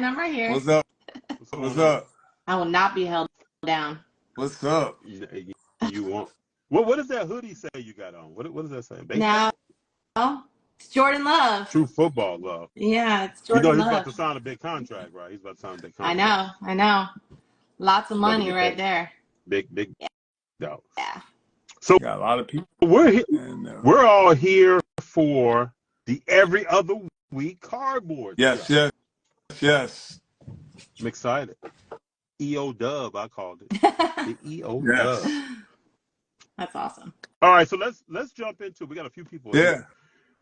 man. I'm right here. What's up? What's What's going on? up? I will not be held down. What's up? You want what does that hoodie say you got on? What does that say? Now, Baseball? it's Jordan Love. True football love. Yeah, it's You know Jordan he's about Love. to sign a big contract, right? He's about to sign a big I contract. know. I know. Lots of He's about to money get right paid. there. Big dollars. Yeah. So Got a lot of people, we're he- and we're all here for the every other week cardboard yes, show. yes, yes, I'm excited. EO Dub, I called it. The EO Dub. yes, That's awesome. All right, so let's jump into. We got a few people yeah. here,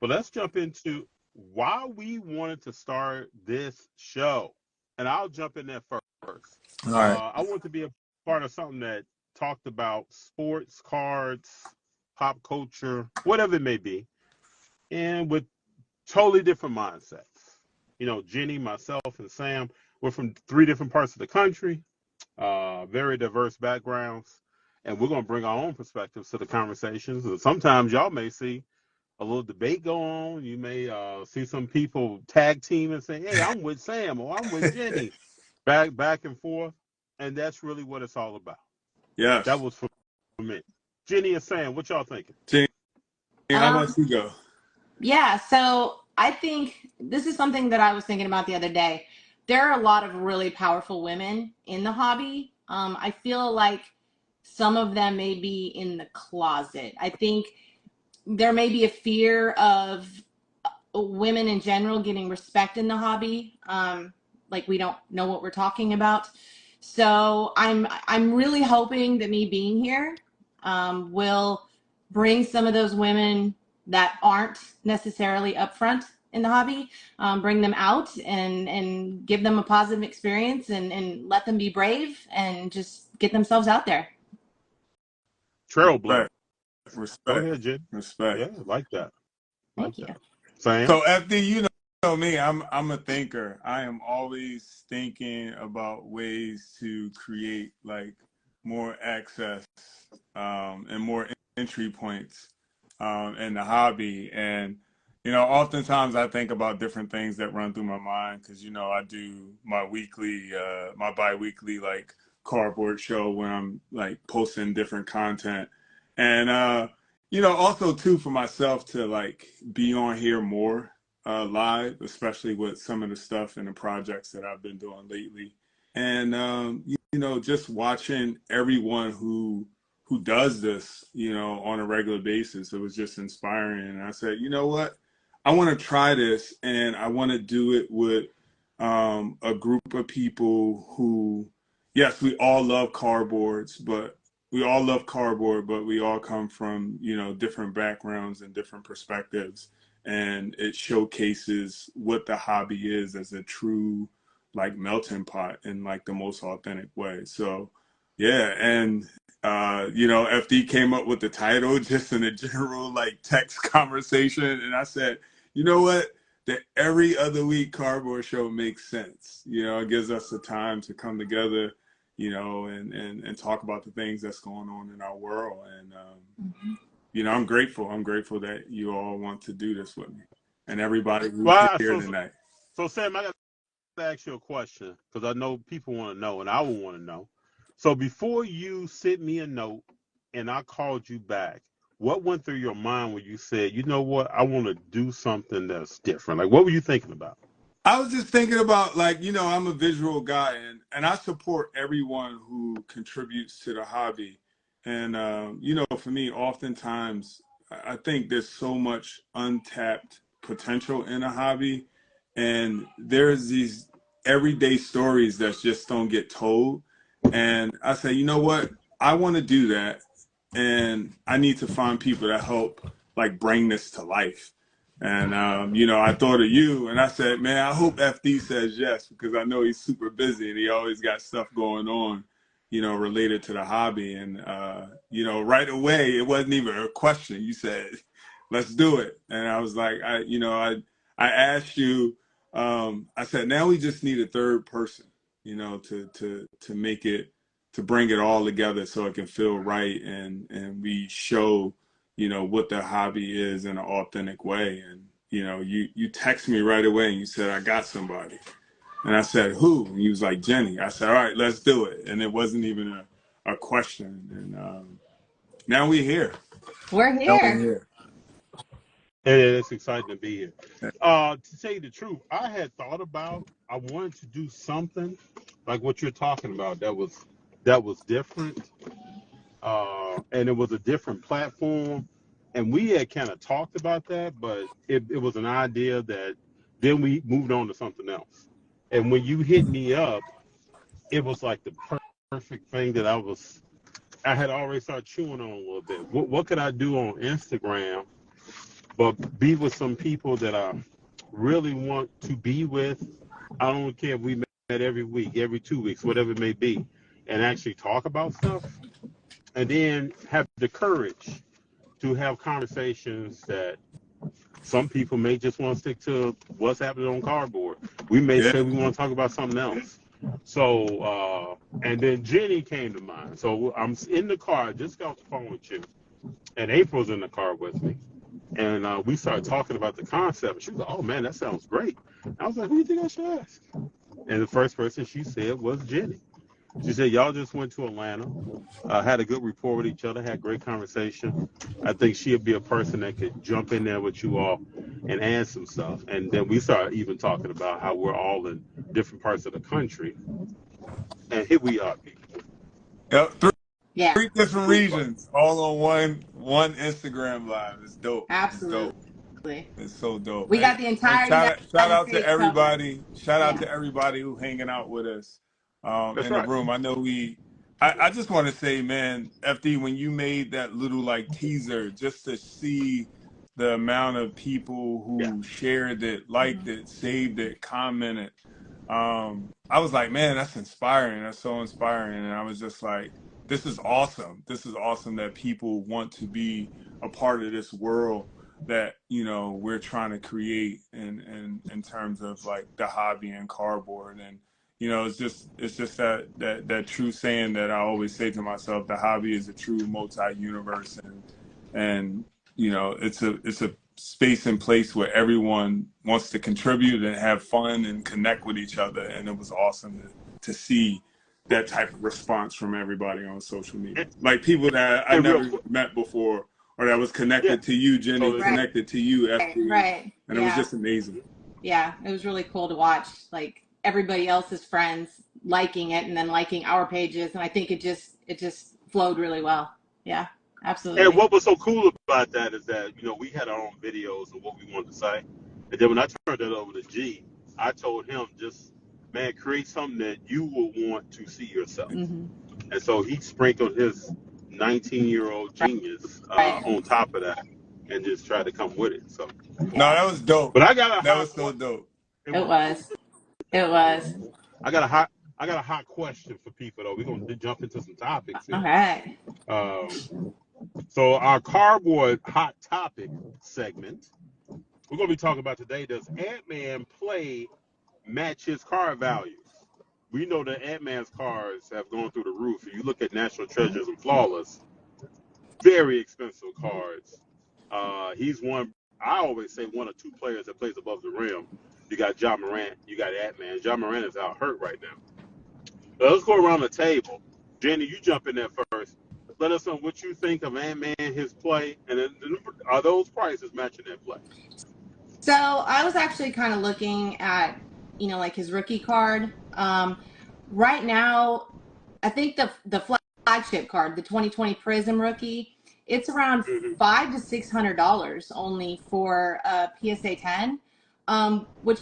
but let's jump into why we wanted to start this show. And I'll jump in there first. All right. I want to be a part of something that talked about sports, cards, pop culture, whatever it may be, and with totally different mindsets. You know, Jenny, myself, and Sam, we're from three different parts of the country, very diverse backgrounds, and we're going to bring our own perspectives to the conversations. And sometimes y'all may see a little debate go on. You may see some people tag team and say, "Hey, I'm with Sam," or "I'm with Jenny," back and forth, and that's really what it's all about. That Yes. was for me. Jenny and Sam, what y'all thinking? Jenny, how Um, about you go? yeah, so I think this is something that I was thinking about the other day. There are a lot of really powerful women in the hobby. I feel like some of them may be in the closet. I think there may be a fear of women in general getting respect in the hobby. Like we don't know what we're talking about. So I'm really hoping that me being here will bring some of those women that aren't necessarily upfront in the hobby, bring them out and give them a positive experience and let them be brave and just get themselves out there. Trailblazer. Respect, Go respect, ahead, Jenny. respect. Yeah, like that. Like Thank you. that. Sam? So FD, you know me. I'm a thinker. I am always thinking about ways to create like more access and more entry points in the hobby. And you know, oftentimes I think about different things that run through my mind because you know I do my bi-weekly like cardboard show where I'm like posting different content, and you know, also too for myself to like be on here more live, especially with some of the stuff and the projects that I've been doing lately. And you know, just watching everyone who does this, you know, on a regular basis, it was just inspiring. And I said, you know what, I want to try this, and I want to do it with a group of people who, yes, we all love cardboards, but we all come from, you know, different backgrounds and different perspectives, and it showcases what the hobby is as a true like melting pot in like the most authentic way. So yeah, and you know, FD came up with the title just in a general like text conversation, and I said, you know what, the every other week cardboard show makes sense. You know, it gives us the time to come together, you know, and talk about the things that's going on in our world. And you know, I'm grateful. I'm grateful that you all want to do this with me, and everybody who's Well, here tonight. so Sam, I got to ask you a question because I know people want to know, and I will want to know. So before you sent me a note and I called you back, what went through your mind when you said, you know what, I want to do something that's different? Like, what were you thinking about? I was just thinking about like, you know, I'm a visual guy, and I support everyone who contributes to the hobby. And, you know, for me, oftentimes I think there's so much untapped potential in a hobby. And there's these everyday stories that just don't get told. And I say, you know what? I want to do that. And I need to find people that help like bring this to life. And you know, I thought of you, and I said, "Man, I hope FD says yes because I know he's super busy and he always got stuff going on, you know, related to the hobby." And you know, right away, it wasn't even a question. You said, "Let's do it," and I was like, you know, I asked you. I said, "Now we just need a third person, you know, to make it, to bring it all together so it can feel right, and we show." You know what the hobby is in an authentic way. And you know, you text me right away and you said, I got somebody. And I said, who? And he was like, Jenny. I said, all right, let's do it. And it wasn't even a question. And now we're here. We're Now we're here. here. And it's exciting to be here. To tell you the truth, I had thought about, I wanted to do something like what you're talking about that was different, and it was a different platform. And we had kind of talked about that, but it was an idea that then we moved on to something else. And when you hit me up, it was like the perfect thing that I had already started chewing on a little bit. What could I do on Instagram, but be with some people that I really want to be with? I don't care if we met every week, every 2 weeks, whatever it may be, and actually talk about stuff. And then have the courage to have conversations that some people may just want to stick to what's happening on cardboard. We may Yeah. say we want to talk about something else. So, and then Jenny came to mind. So I'm in the car, I just got off the phone with you, and April's in the car with me. And we started talking about the concept. She was like, oh man, that sounds great. I was like, who do you think I should ask? And the first person she said was Jenny. She said, y'all just went to Atlanta, had a good rapport with each other, had great conversation. I think she'd be a person that could jump in there with you all and add some stuff. And then we started even talking about how we're all in different parts of the country. And here we are, people. Yep. Yeah, Three different regions, all on one Instagram live. It's dope. It's dope. absolutely. It's so dope. We got the And entire shout United out to States covered. everybody. Shout out Yeah. to everybody who hanging out with us That's in right. the room. I know I just want to say, man, FD, when you made that little like teaser, just to see the amount of people who shared it, liked it, saved it, commented, I was like, man, that's inspiring. That's so inspiring. And I was just like, this is awesome. This is awesome that people want to be a part of this world that, you know, we're trying to create in terms of like the hobby and cardboard. And, you know, it's just that true saying that I always say to myself, the hobby is a true multi-universe, and you know, it's a space and place where everyone wants to contribute and have fun and connect with each other. And it was awesome to see that type of response from everybody on social media. Like people that I never met before, or that was connected to you, Jenny, Totally. connected to you, FD. Right. And it was just amazing. Yeah, it was really cool to watch, like everybody else's friends liking it and then liking our pages. And I think it just flowed really well. Yeah, absolutely. And what was so cool about that is that, you know, we had our own videos of what we wanted to say. And then when I turned that over to G, I told him just, man, create something that you will want to see yourself. Mm-hmm. And so he sprinkled his 19-year-old genius on top of that and just tried to come with it. So no, that was dope. But I got that was so dope. It was. I got a hot question for people though. We're gonna jump into some topics here. All right. So our cardboard hot topic segment, we're gonna be talking about today. Does Ant-Man play match his car values? We know that Ant-Man's cars have gone through the roof. If you look at National Treasures and Flawless, very expensive cars. He's one. I always say one or two players that plays above the rim. You got Ja Morant, you got Ant-Man. Ja Morant is out hurt right now. But let's go around the table. Jenny, you jump in there first. Let us know what you think of Ant-Man, his play, and then are those prices matching that play? So I was actually kind of looking at, you know, like his rookie card. Right now, I think the flagship card, the 2020 Prism rookie, it's around $500 to $600 only for a PSA 10, which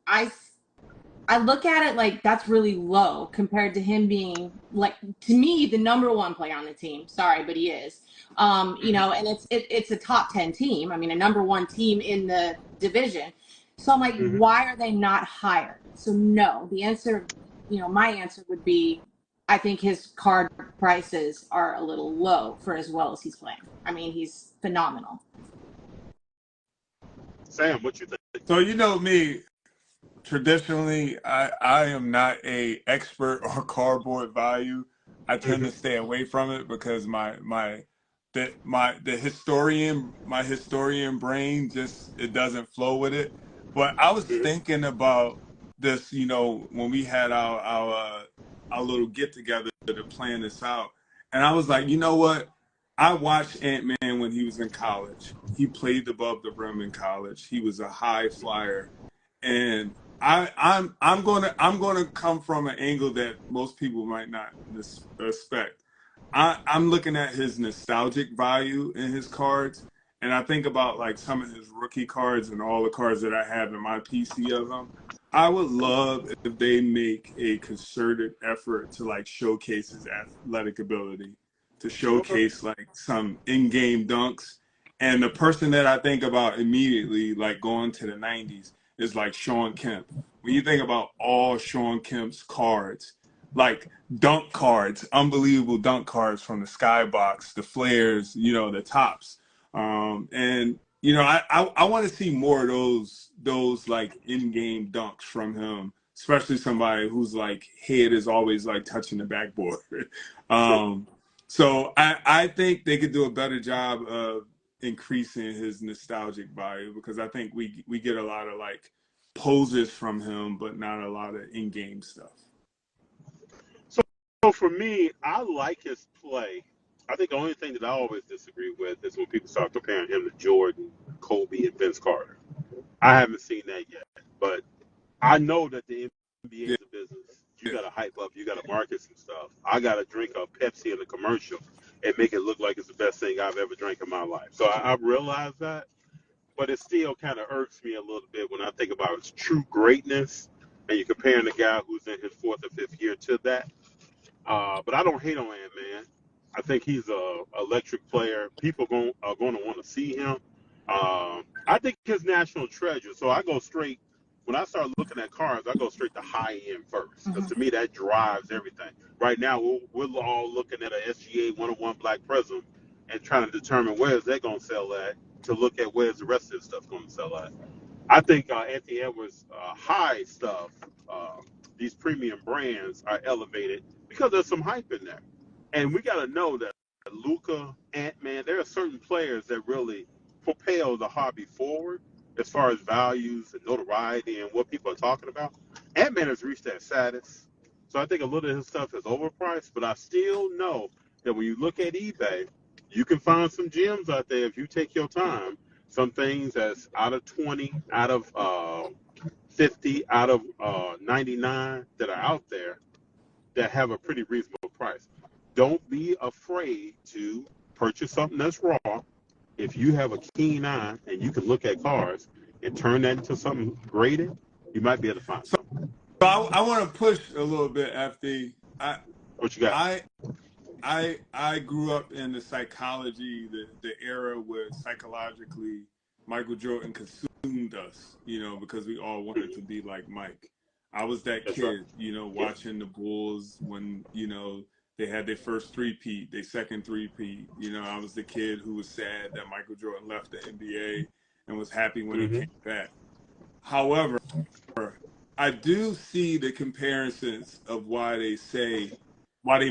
I look at it like that's really low compared to him being, like, to me, the number one player on the team. Sorry, but he is. You know, and it's a top 10 team. I mean, a number one team in the division. So I'm like, why are they not higher? So no, the answer, you know, my answer would be, I think his card prices are a little low for as well as he's playing. I mean, he's phenomenal. Sam, what you think? So you know me, traditionally, I am not a expert on cardboard value. I tend to stay away from it because my historian brain just, it doesn't flow with it. But I was thinking about this, when we had our little get together to plan this out, and I was like, you know what? I watched Ant-Man when he was in college. He played above the rim in college. He was a high flyer, and I'm gonna come from an angle that most people might not respect. I'm looking at his nostalgic value in his cards, and I think about like some of his rookie cards and all the cards that I have in my PC of him. I would love if they make a concerted effort to like showcase his athletic ability, to Okay. showcase like some in-game dunks. And the person that I think about immediately, like going to the 90s, is like Sean Kemp. When you think about all Sean Kemp's cards, like dunk cards, unbelievable dunk cards from the skybox, the flares, the tops. And I want to see more of those like in-game dunks from him, especially somebody whose like head is always like touching the backboard. Sure. So I think they could do a better job of increasing his nostalgic value, because I think we get a lot of like poses from him, but not a lot of in-game stuff. So for me, I like his play. I think the only thing that I always disagree with is when people start comparing him to Jordan, Kobe, and Vince Carter. I haven't seen that yet, but I know that the NBA Yeah, is a business. You got to hype up, you got to market some stuff. I got to drink a Pepsi in a commercial and make it look like it's the best thing I've ever drank in my life. So I realize that, but it still kind of irks me a little bit when I think about its true greatness and you're comparing the guy who's in his fourth or fifth year to that. But I don't hate on Ant-Man. I think he's a electric player. People are going to want to see him. I think he's national treasure. So I go straight, when I start looking at cars, I go straight to high end first. Because to me, that drives everything. Right now, we're all looking at a SGA 101 Black Prism and trying to determine where is that going to sell at, to look at where's the rest of this stuff going to sell at. I think Anthony Edwards' high stuff, uh, these premium brands are elevated because there's some hype in there. And we got to know that Luca, Ant-Man, there are certain players that really propel the hobby forward as far as values and notoriety and what people are talking about. Ant-Man has reached that status. So I think a little of his stuff is overpriced, but I still know that when you look at eBay, you can find some gems out there if you take your time. Some things that's out of 20, out of 50, out of 99 that are out there that have a pretty reasonable price. Don't be afraid to purchase something that's raw. If you have a keen eye and you can look at cars and turn that into something graded, you might be able to find So something. I want to push a little bit, FD. What you got? I grew up in the psychology, the era where psychologically Michael Jordan consumed us, because we all wanted to be like Mike. I was that That's right. kid, watching the Bulls when, they had their first three-peat, their second three-peat. I was the kid who was sad that Michael Jordan left the NBA and was happy when he Mm-hmm. came back. However, I do see the comparisons of why they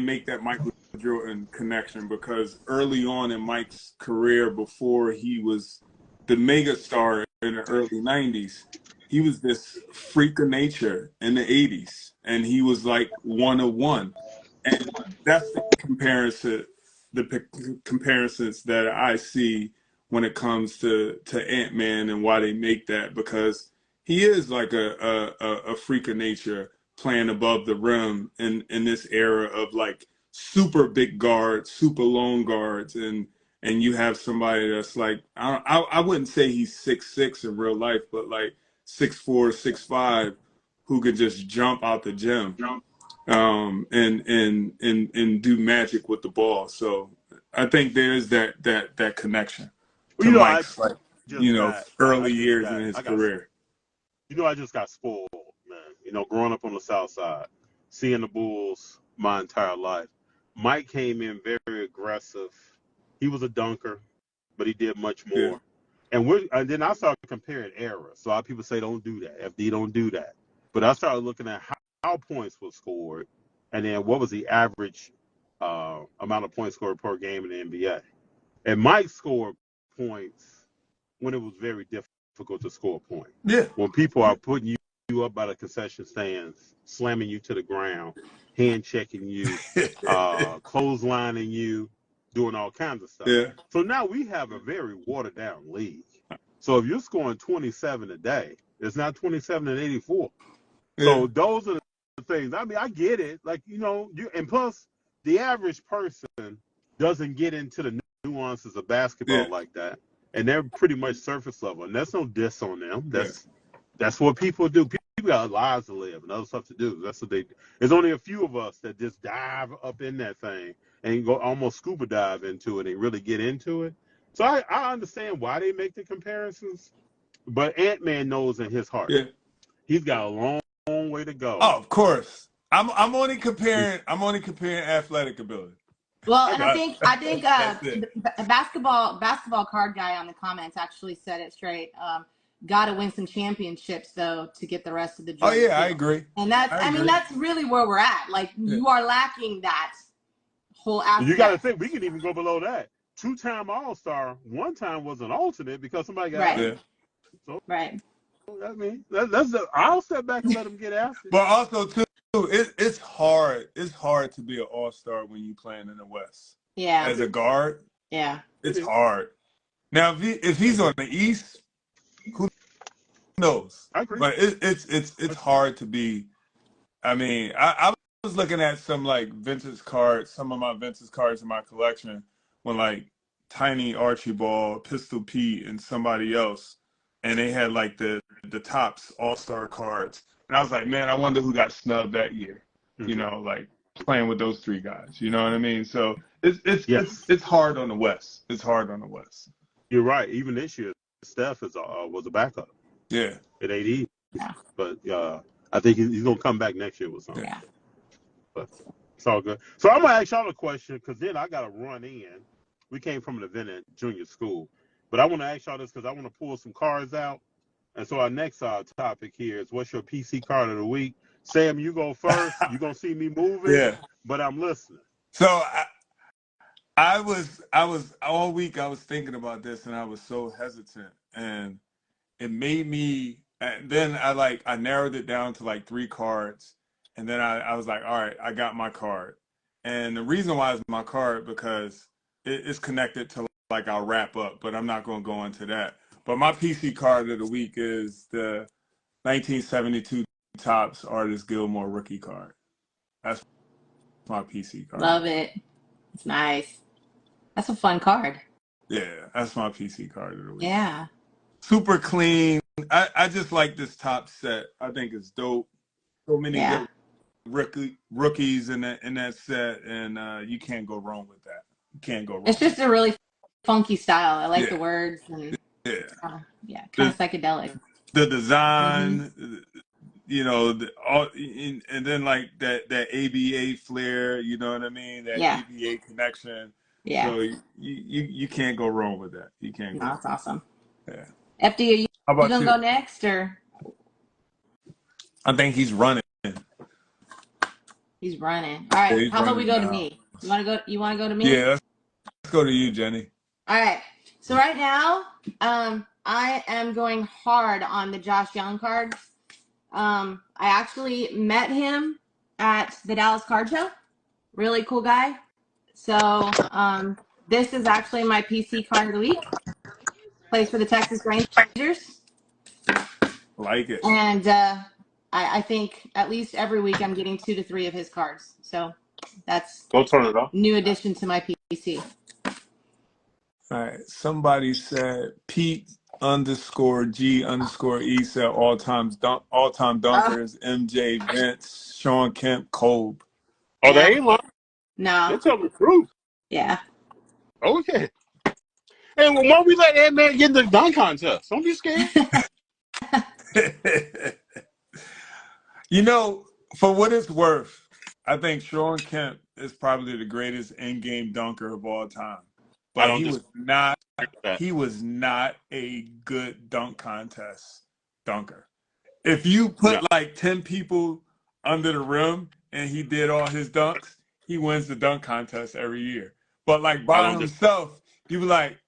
make that Michael Jordan connection, because early on in Mike's career, before he was the mega star in the early 90s, he was this freak of nature in the 80s, and he was like one of one. And that's the comparisons that I see when it comes to Ant-Man and why they make that, because he is like a freak of nature playing above the rim in this era of like super big guards, super long guards, and you have somebody that's like, I wouldn't say he's 6'6" in real life, but like 6'4", 6'5", who could just jump out the gym, and do magic with the ball. So I think there's that connection Well, to I Mike's like just got, I early just years in got, his I got, career. I just got spoiled, man. Growing up on the South Side, seeing the Bulls my entire life. Mike came in very aggressive. He was a dunker, but he did much Yeah. more. And then I started comparing eras. So a lot of people say don't do that. FD don't do that. But I started looking at how points were scored, and then what was the average amount of points scored per game in the NBA. And Mike scored points when it was very difficult to score points. Yeah. When people are putting you you up by the concession stands, slamming you to the ground, hand checking you, clotheslining you, doing all kinds of stuff. Yeah. So now we have a very watered down league. So if you're scoring 27 a day, it's not 27 and 84. Yeah. So those are the things. I mean, I get it. Like, and plus the average person doesn't get into the nuances of basketball like that. And they're pretty much surface level. And that's no diss on them. That's what people do. People got lives to live and other stuff to do. That's what they do. There's only a few of us that just dive up in that thing and go almost scuba dive into it and really get into it. So I understand why they make the comparisons, but Ant-Man knows in his heart. Yeah. He's got a long way to go. Oh, of course. I'm only comparing athletic ability. Well, and I think That's the basketball card guy on the comments actually said it straight. Got to win some championships though to get the rest of the. Oh yeah, deal. I agree. And that's really where we're at. Like you are lacking that whole aspect. You got to think we can even go below that. 2-time All-Star, one time was an alternate because somebody got right. So, right. I mean, I'll step back and let them get after it. But also too, it's hard. It's hard to be an all-star when you playing in the West. Yeah. As a guard. Yeah. It's hard. Now if he's on the East, who knows? I agree. But it's hard to be. I mean, I was looking at some like vintage cards, some of my vintage cards in my collection when like Tiny Archibald, Pistol Pete, and somebody else, and they had like the Topps All-Star cards. And I was like, man, I wonder who got snubbed that year. Mm-hmm. You know, like playing with those three guys. You know what I mean? So it's hard on the West. It's hard on the West. You're right. Even this year, Steph was a backup. Yeah. At AD. Yeah. But I think he's gonna come back next year with something. Yeah. But it's all good. So I'm gonna ask y'all a question because then I gotta run in. We came from an event at junior school, but I want to ask y'all this because I want to pull some cards out. And so our next topic here is what's your PC card of the week? Sam, you go first. You're gonna see me moving. Yeah. But I'm listening. So I was all week I was thinking about this and I was so hesitant and it made me. And then I narrowed it down to like 3 cards, and then I was like, all right, I got my card. And the reason why it's my card because it's connected to like our wrap up, but I'm not going to go into that. But my PC card of the week is the 1972 Topps Artist Gilmore rookie card. That's my PC card. Love it. It's nice. That's a fun card. Yeah, that's my PC card of the week. Yeah. Super clean. I just like this top set. I think it's dope. So many good rookies in that set, and you can't go wrong with that. You can't go wrong. It's just a really funky style. I like the words and kind of psychedelic. The design, you know, and then like that ABA flair. You know what I mean? That ABA connection. Yeah. So you can't go wrong with that. You can't. No, that's awesome. Yeah. FD, are you gonna go next or? I think he's running. He's running. All right. How about we go to me? You want to go to me? Yeah. Let's go to you, Jenny. All right. So right now, I am going hard on the Josh Young cards. I actually met him at the Dallas Card Show. Really cool guy. So this is actually my PC card of the week. Plays for the Texas Rangers. Like it. And I think at least every week I'm getting 2 to 3 of his cards. So that's Go turn it off. New addition to my PC. All right. Somebody said Pete_G_E said all-time dunkers, MJ, Vince, Sean Kemp, Kolb. Oh, they ain't lying. No. They tell the truth. Yeah. Okay. Hey, well, why don't we let that man get in the dunk contest? Don't be scared. You know, for what it's worth, I think Sean Kemp is probably the greatest in-game dunker of all time. But he was not a good dunk contest dunker. If you put like 10 people under the rim and he did all his dunks, he wins the dunk contest every year. But like by himself, you were like,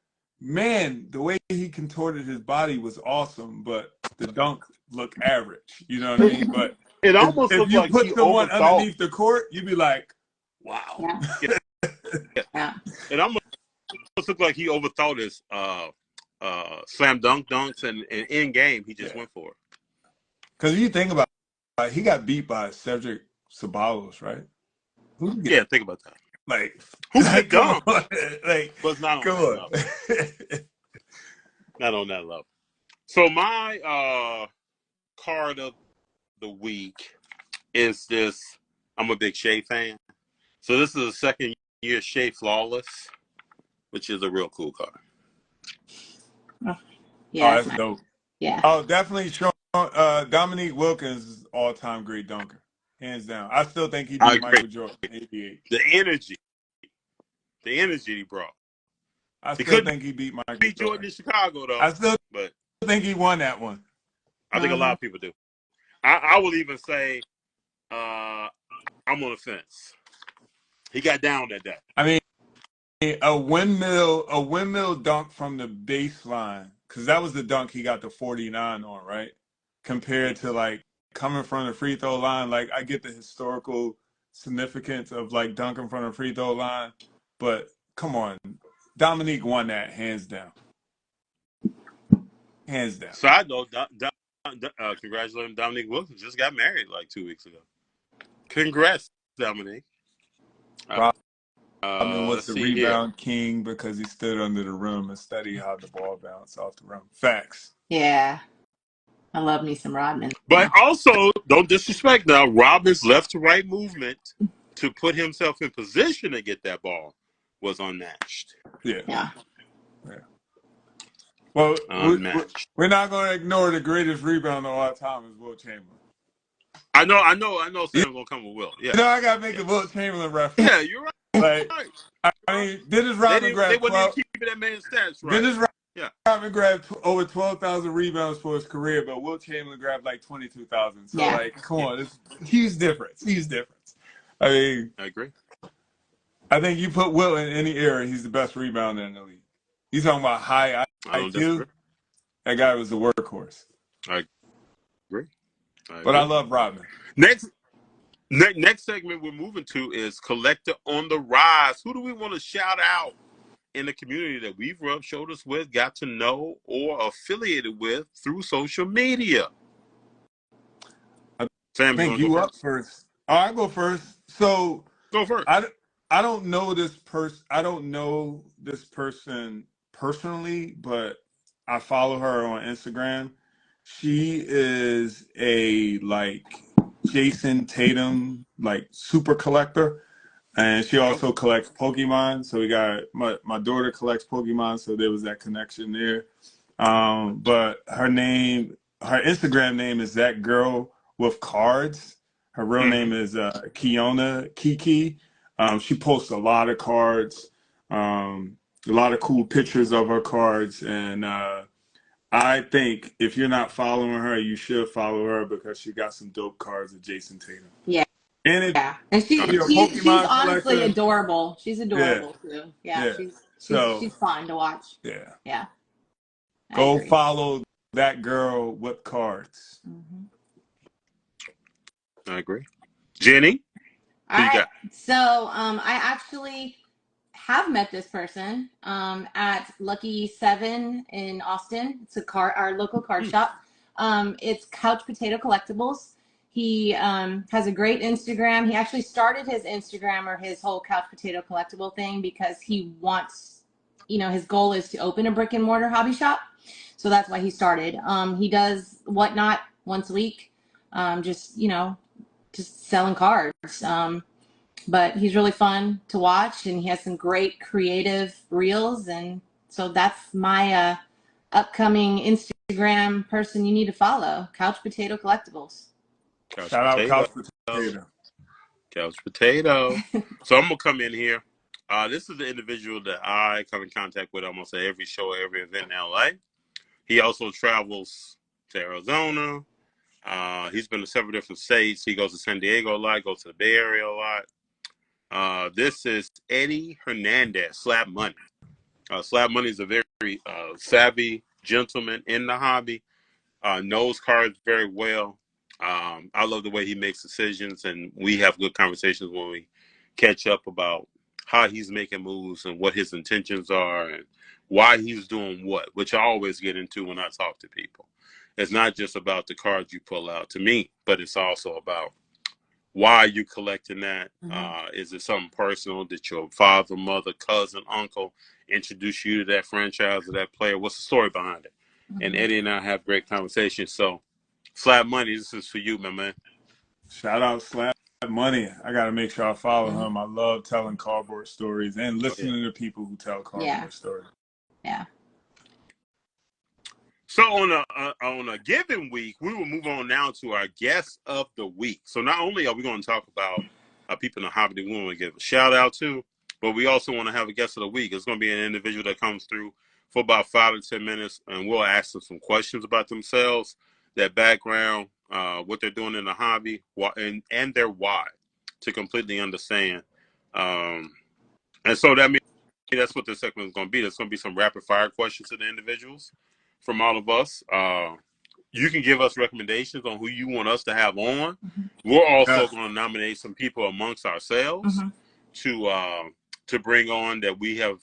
man, the way he contorted his body was awesome, but the dunk look average. You know what I mean? But It almost if looked you like put he someone overthought. underneath the court, you'd be like, wow. Yeah. Yeah. It almost looked like he overthought his slam dunk dunks, and in game he just Yeah. went for it. Because you think about it, he got beat by Cedric Ceballos, right? Who did he Yeah, think about that. like Who like, could come dunk? on. Like, But it's not on come that on. level. Not on that level. So my card of the week is this. I'm a big Shea fan. So this is the second year Shea Flawless, which is a real cool card. Yeah. Oh, that's dope. Yeah. Oh, definitely Sean, Dominique Wilkins is all-time great dunker. Hands down. I still think he I beat agree. Michael Jordan in 88. The energy he brought. I He still couldn't think he beat Michael beat Jordan Jordan. in Chicago though. I still But think he won that one. I think a lot of people do. I will even say I'm on the fence. He got down that day. I mean, a windmill dunk from the baseline, because that was the dunk he got the 49 on, right? Compared to like coming from the free throw line. Like, I get the historical significance of like dunking from the free throw line, but come on, Dominique won that hands down. Hands down. Side note, congratulations, Dominique Wilkins just got married like 2 weeks ago. Congrats, Dominique. Rodman was Let's the see rebound king because he stood under the rim and studied how the ball bounced off the rim. Facts. Yeah. I love me some Rodman. But also, don't disrespect now, Rodman's left to right movement to put himself in position to get that ball was unmatched. Yeah. Well, Unmatched. we're not going to ignore the greatest rebound of all time is Wilt Chamberlain. I know Sam's going to come with Will. Yeah. You know, I got to make a Wilt Chamberlain reference. Yeah, you're right. Like, I mean, Dennis Rodman They grabbed wouldn't 12. even keep that man's stats right. Dennis Rodman grabbed over 12,000 rebounds for his career, but Wilt Chamberlain grabbed like 22,000. So, like, come on, it's huge difference. Huge difference. I mean, I agree. I think you put Wilt in any era, he's the best rebounder in the league. You talking about high IQ? That guy was the workhorse. I agree. But I love Rodman. Next segment we're moving to is Collector on the Rise. Who do we want to shout out in the community that we've rubbed shoulders with, got to know, or affiliated with through social media? Sam, I think you up first. Oh, I go first. So go first. I don't know this person. I don't know this person personally, but I follow her on Instagram. She is a like Jason Tatum like super collector, and she also collects Pokemon. So we got my daughter collects Pokemon, so there was that connection there. But her Instagram name is That Girl with Cards. Her real name is Kiona Kiki. She posts a lot of cards, a lot of cool pictures of her cards, and I think if you're not following her, you should follow her because she got some dope cards of Jason Tatum. Yeah. And she's honestly adorable. She's adorable too. Yeah. She's fun to watch. Yeah. Go follow That Girl with Cards. I agree. Jenny? All right. So I actually have met this person at Lucky 7 in Austin. It's our local card shop. It's Couch Potato Collectibles. He has a great Instagram. He actually started his Instagram or his whole Couch Potato Collectible thing because he wants, his goal is to open a brick and mortar hobby shop. So that's why he started. He does Whatnot once a week, just selling cards. But he's really fun to watch, and he has some great creative reels. And so that's my upcoming Instagram person you need to follow, Couch Potato Collectibles. Shout out Couch Potato. Couch Potato. So I'm going to come in here. This is the individual that I come in contact with almost at every show, every event in LA. He also travels to Arizona. He's been to several different states. He goes to San Diego a lot, goes to the Bay Area a lot. This is Eddie Hernandez, Slab Money. Slab Money is a very savvy gentleman in the hobby. knows cars very well. I love the way he makes decisions, and we have good conversations when we catch up about how he's making moves and what his intentions are and why he's doing what, which I always get into when I talk to people. It's not just about the cards you pull out to me, but it's also about why you collecting that. Is it something personal that your father, mother, cousin, uncle introduced you to that franchise or that player? What's the story behind it? And Eddie and I have great conversations. So, Slab Money, this is for you, my man. Shout out Slab Money. I got to make sure I follow him. I love telling cardboard stories and listening to people who tell cardboard stories. Yeah. So on a given week, we will move on now to our guest of the week. So not only are we going to talk about people in the hobby that we want to give a shout out to, but we also want to have a guest of the week. It's going to be an individual that comes through for about 5 to 10 minutes, and we'll ask them some questions about themselves, their background, what they're doing in the hobby, and their why, to completely understand. And so that means that's what this segment is going to be. There's going to be some rapid fire questions to the individuals from all of us. You can give us recommendations on who you want us to have on. We're also going to nominate some people amongst ourselves to bring on that we have,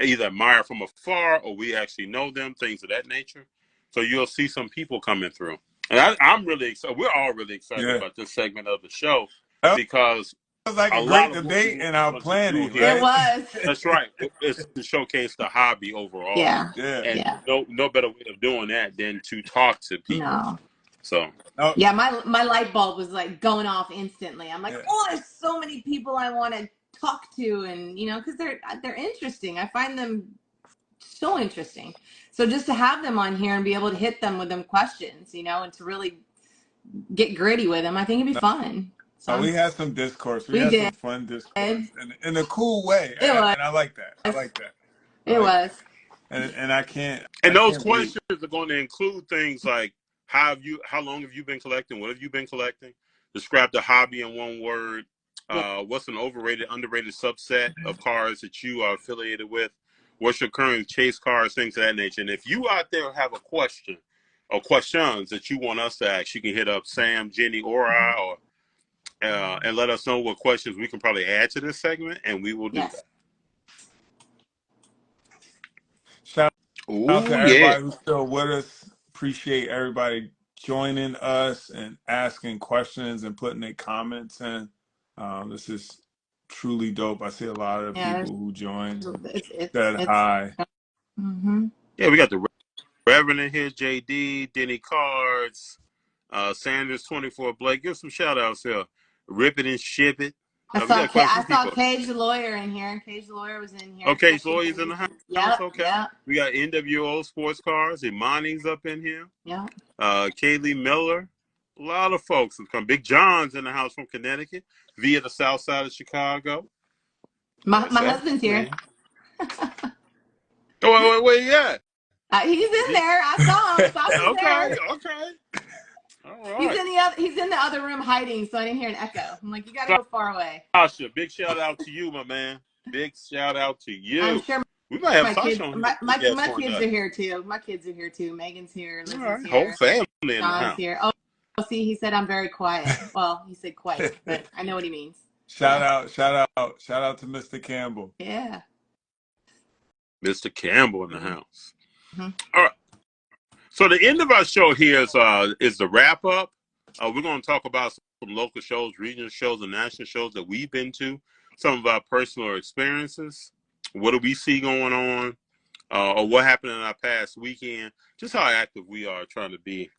either admire from afar or we actually know them, things of that nature. So you'll see some people coming through. And I'm really excited. We're all really excited about this segment of the show because it was like a great debate in our planning. Right? It was. That's right. It's to showcase the hobby overall. Yeah. And no better way of doing that than to talk to people. No. So. Yeah, my light bulb was like going off instantly. I'm like, oh, there's so many people I want to talk to, and because they're interesting. I find them so interesting. So just to have them on here and be able to hit them with them questions, and to really get gritty with them, I think it'd be fun. So we had some discourse. We had some fun discourse in a cool way. And I like that. It was. And I can't. And those questions are going to include things like how long have you been collecting? What have you been collecting? Describe the hobby in one word. What's an overrated, underrated subset of cars that you are affiliated with? What's your current chase cars, things of that nature. And if you out there have a question or questions that you want us to ask, you can hit up Sam, Jenny, or I, and let us know what questions we can probably add to this segment, and we will do that. Shout out to everybody who's still with us. Appreciate everybody joining us and asking questions and putting their comments in. This is truly dope. I see a lot of people who joined. Said hi. Yeah, we got the Reverend in here, JD, Denny Cards, Sanders 24, Blake. Give some shout outs here. Rip it and ship it. I saw Cage the Lawyer in here. Cage the Lawyer was in here. Okay, Cage the Lawyer's in the house. Yep, okay. Yep. We got NWO Sports Cars. Imani's up in here. Yeah. Kaylee Miller. A lot of folks have come. Big John's in the house from Connecticut via the south side of Chicago. My husband's here. Oh, where you at? He's in there. I saw him. Okay. All right. He's in the other room hiding, so I didn't hear an echo. I'm like, you gotta go far away. Sasha, big shout out to you, my man. Big shout out to you. I'm sure we might have Sasha on here. My kids are here too. My kids are here too. Megan's here. Liz's here. Whole family in the house. Here. Oh, see, he said I'm very quiet. Well, he said quiet, but I know what he means. Shout out to Mr. Campbell. Yeah. Mr. Campbell in the house. All right. So the end of our show here is the wrap up. We're going to talk about some local shows, regional shows, and national shows that we've been to. Some of our personal experiences. What do we see going on? Or what happened in our past weekend? Just how active we are trying to be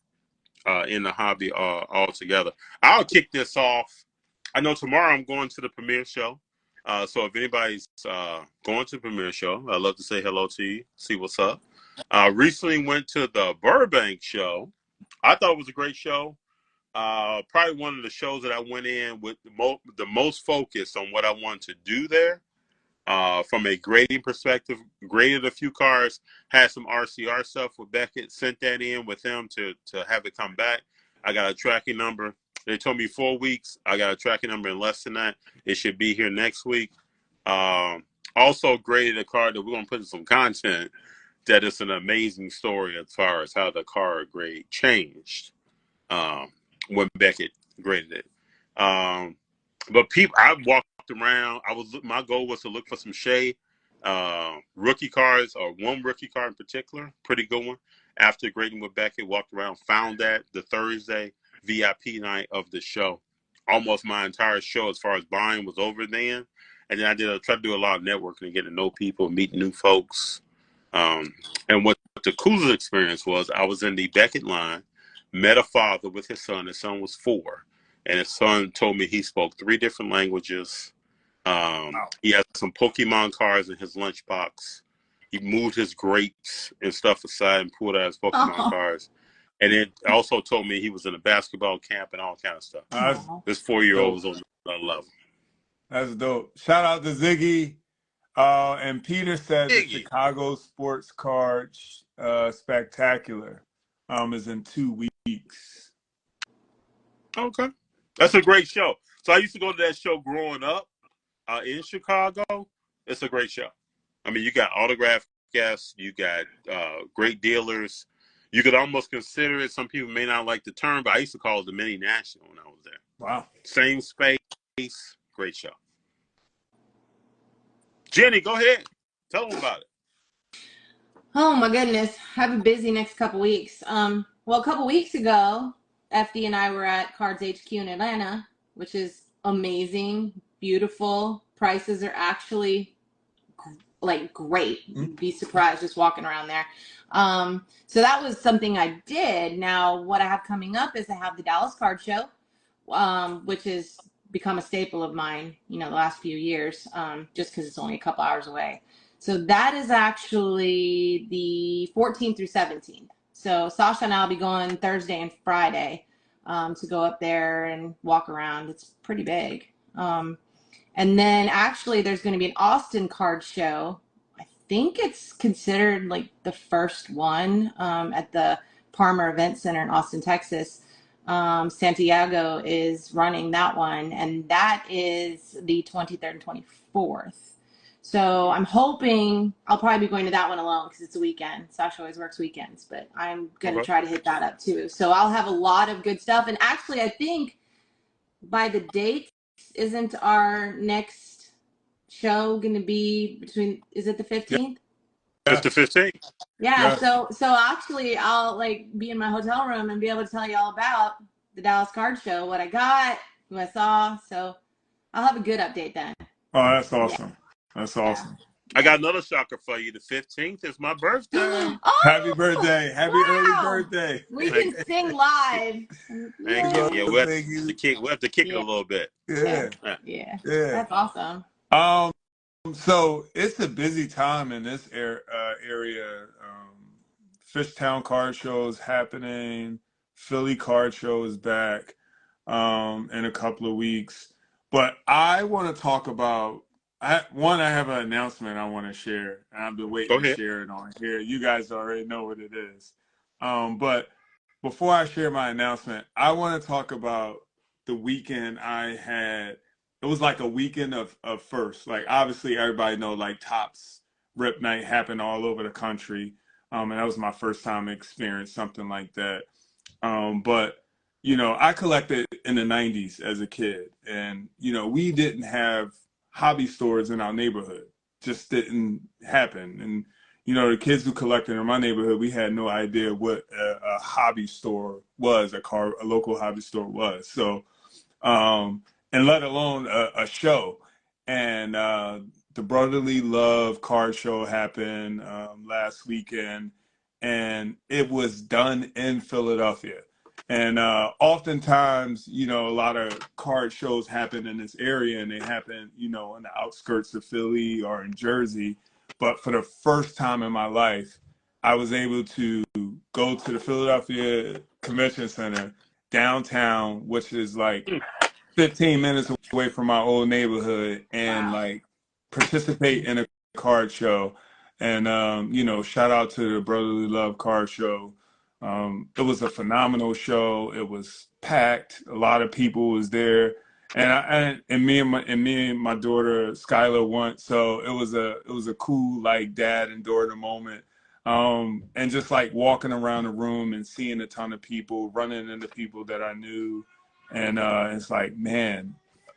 in the hobby all together. I'll kick this off. I know tomorrow I'm going to the premiere show. So if anybody's going to the premiere show, I'd love to say hello to you, see what's up. Recently went to the Burbank show. I thought it was a great show. Probably one of the shows that I went in with the most focus on what I wanted to do there. From a grading perspective, graded a few cars, had some RCR stuff with Beckett, sent that in with them to have it come back. I got a tracking number. They told me 4 weeks. I got a tracking number in less than that. It should be here next week. Also graded a car that we're going to put in some content that it's an amazing story as far as how the card grade changed when Beckett graded it. But people, I walked around. My goal was to look for some Shea rookie cards, or one rookie card in particular, pretty good one. After grading with Beckett, walked around, found that the Thursday VIP night of the show. Almost my entire show, as far as buying, was over then. And then I tried to do a lot of networking and getting to know people, meet new folks. And what the coolest experience was, I was in the Beckett line, met a father with his son. His son was 4. And his son told me he spoke 3 different languages. He had some Pokemon cards in his lunchbox. He moved his grapes and stuff aside and pulled out his Pokemon cards. And it also told me he was in a basketball camp and all kind of stuff. This 4-year-old was on another level. That's dope. Shout out to Ziggy. And Peter said the Chicago Sports Card Spectacular is in 2 weeks. Okay. That's a great show. So I used to go to that show growing up in Chicago. It's a great show. I mean, you got autograph guests. You got great dealers. You could almost consider it, some people may not like the term, but I used to call it the mini national when I was there. Wow. Same space. Great show. Jenny, go ahead. Tell them about it. Oh my goodness. I have a busy next couple weeks. Well, a couple weeks ago, FD and I were at Cards HQ in Atlanta, which is amazing, beautiful. Prices are actually like great. You'd be surprised just walking around there. So that was something I did. Now, what I have coming up is I have the Dallas Card Show, which has become a staple of mine, the last few years, just because it's only a couple hours away. So that is actually the 14th through 17th. So Sasha and I will be going Thursday and Friday to go up there and walk around. It's pretty big. And then actually there's going to be an Austin card show. I think it's considered like the first one at the Parmer Event Center in Austin, Texas. Santiago is running that one, and that is the 23rd and 24th. So I'm hoping I'll probably be going to that one alone because it's a weekend. Sasha always works weekends, but I'm going to try to hit that up too. So I'll have a lot of good stuff. And actually, I think by the dates, isn't our next show going to be is it the 15th? It's the 15th. Yeah. So actually I'll be in my hotel room and be able to tell you all about the Dallas Card Show, what I got, who I saw. So I'll have a good update then. Oh, that's awesome. Yeah. That's awesome. I got another shocker for you. The 15th is my birthday. Oh, happy birthday. Happy early birthday. We can sing live. Thank you. Yeah, we'll have to kick it a little bit. Yeah. That's awesome. So it's a busy time in this area. Fishtown Card Show is happening. Philly Card Show is back in a couple of weeks. But I want to talk about I have an announcement I want to share, and I've been waiting to share it on here. You guys already know what it is. But before I share my announcement, I want to talk about the weekend I had. It was like a weekend of firsts. Like, obviously, everybody know, like, Topps Rip Night happened all over the country. And that was my first time experience something like that. But, I collected in the 90s as a kid. And, we didn't have hobby stores in our neighborhood. Just didn't happen. And the kids who collected in my neighborhood, we had no idea what a hobby store was, a local hobby store was. So and let alone a show. And the Brotherly Love Card Show happened last weekend, and it was done in Philadelphia. And oftentimes, a lot of card shows happen in this area, and they happen, in the outskirts of Philly or in Jersey. But for the first time in my life, I was able to go to the Philadelphia Convention Center downtown, which is like 15 minutes away from my old neighborhood, and participate in a card show. And, shout out to the Brotherly Love Card Show. It was a phenomenal show. It was packed. A lot of people was there, and me and my daughter Skylar went. So it was a cool dad and daughter moment. And just like walking around the room and seeing a ton of people, running into people that I knew. And it's like, man,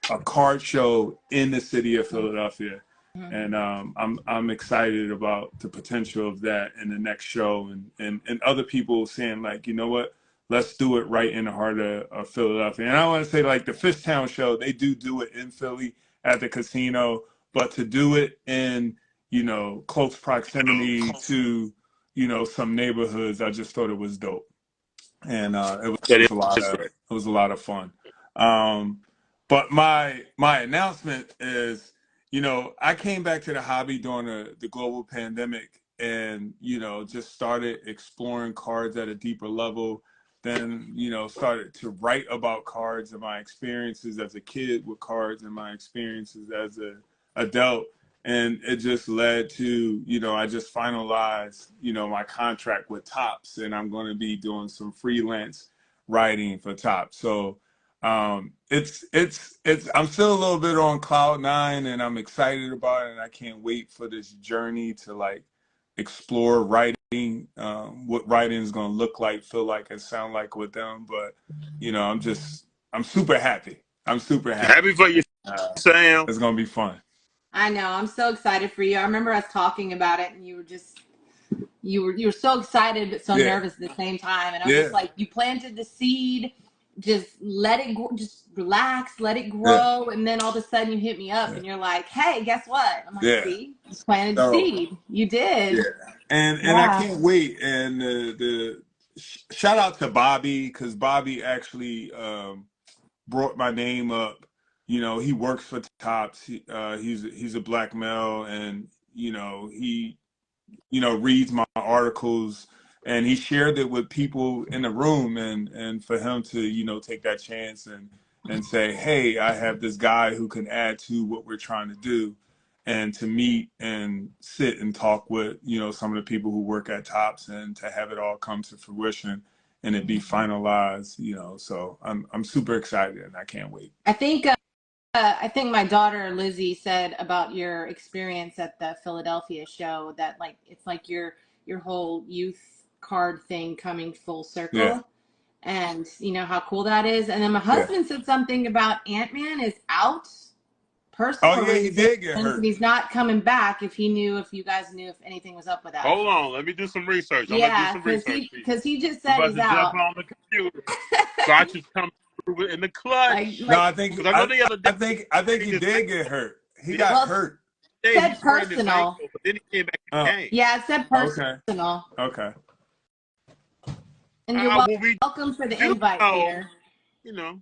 a card show in the city of Philadelphia. And I'm excited about the potential of that in the next show, and other people saying like, you know what, let's do it right in the heart of Philadelphia. And I want to say like the Fishtown show, they do it in Philly at the casino, but to do it in, you know, close proximity to, you know, some neighborhoods, I just thought it was dope. And it was a lot of fun. But my announcement is, you know, I came back to the hobby during the global pandemic, and, you know, just started exploring cards at a deeper level. Then, you know, started to write about cards and my experiences as a kid with cards and my experiences as an adult. And it just led to, you know, I just finalized, you know, my contract with Topps, and I'm going to be doing some freelance writing for Topps. So it's I'm still a little bit on cloud nine, and I'm excited about it, and I can't wait for this journey to like explore writing, what writing is going to look like, feel like, and sound like with them. But, you know, I'm super happy. I'm super happy. Happy for you, Sam. It's going to be fun. I know. I'm so excited for you. I remember us talking about it, and you were just you were so excited but so nervous at the same time. And I was just like, you planted the seed, just let it grow, just relax, let it grow, and then all of a sudden you hit me up and you're like, hey, guess what? I'm like, see, you planted the seed. You did. And I can't wait. And the shout out to Bobby, because Bobby actually brought my name up. You know, he works for Topps. He's a black male, and, you know, he, you know, reads my articles, and he shared it with people in the room, and for him to, you know, take that chance and say, hey, I have this guy who can add to what we're trying to do, and to meet and sit and talk with, you know, some of the people who work at Topps, and to have it all come to fruition and it be finalized, you know. So I'm super excited, and I can't wait. I think my daughter Lizzie said about your experience at the Philadelphia show that like it's like your whole youth card thing coming full circle, and you know how cool that is. And then my husband said something about Ant-Man is out. Personally, oh yeah, he did get hurt. He's not coming back. If you guys knew if anything was up with that. Hold on, let me do some research. Because he just said he's out. Jump on the computer. Gotcha's coming through in the clutch. No, I think he did get hurt. He got hurt. It said personal. But then he came back in the game. Yeah, it said personal. Okay. And you're welcome for the invite here. You know,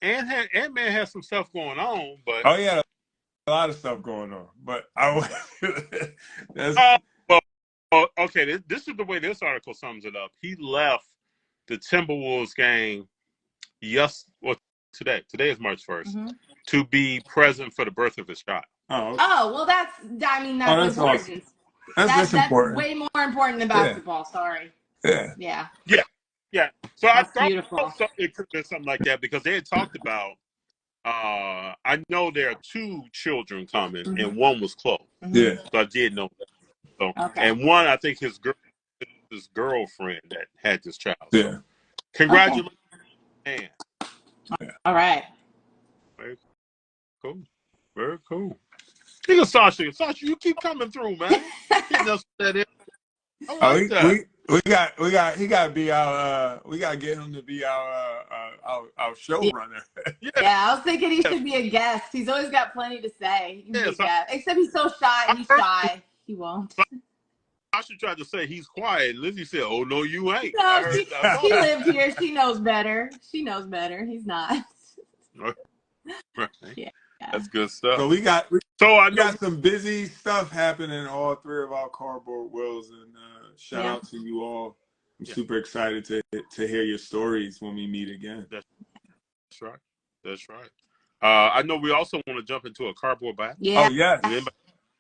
Ant-Man has some stuff going on, but oh yeah, a lot of stuff going on. But okay, this is the way this article sums it up. He left the Timberwolves game today. Today is March 1st, to be present for the birth of his child. Oh, well, that's important. Awesome. That's important. Way more important than basketball. Sorry. Yeah. So I thought it could have been something like that, because they had talked about. I know there are 2 children coming, and one was close. Yeah. So I did know that. So, and one, I think his girlfriend that had this child. So, yeah. Congratulations, man. All right. Very cool. Very cool. Look at Sasha, you keep coming through, man. Getting us that in. I like that. We gotta be our we gotta get him to be our showrunner. Yeah, I was thinking he should be a guest. He's always got plenty to say. He can be a guest. Except he's so shy. He's shy. He won't. Sasha tried to say he's quiet. Lizzie said, "Oh no, you ain't." No, she lived here. She knows better. He's not. Right. Yeah. That's good stuff. So we got I got some busy stuff happening in all 3 of our cardboard worlds, and shout out to you all. I'm super excited to hear your stories when we meet again. That's right. That's right. I know we also want to jump into a cardboard battle. Yeah. Oh yeah.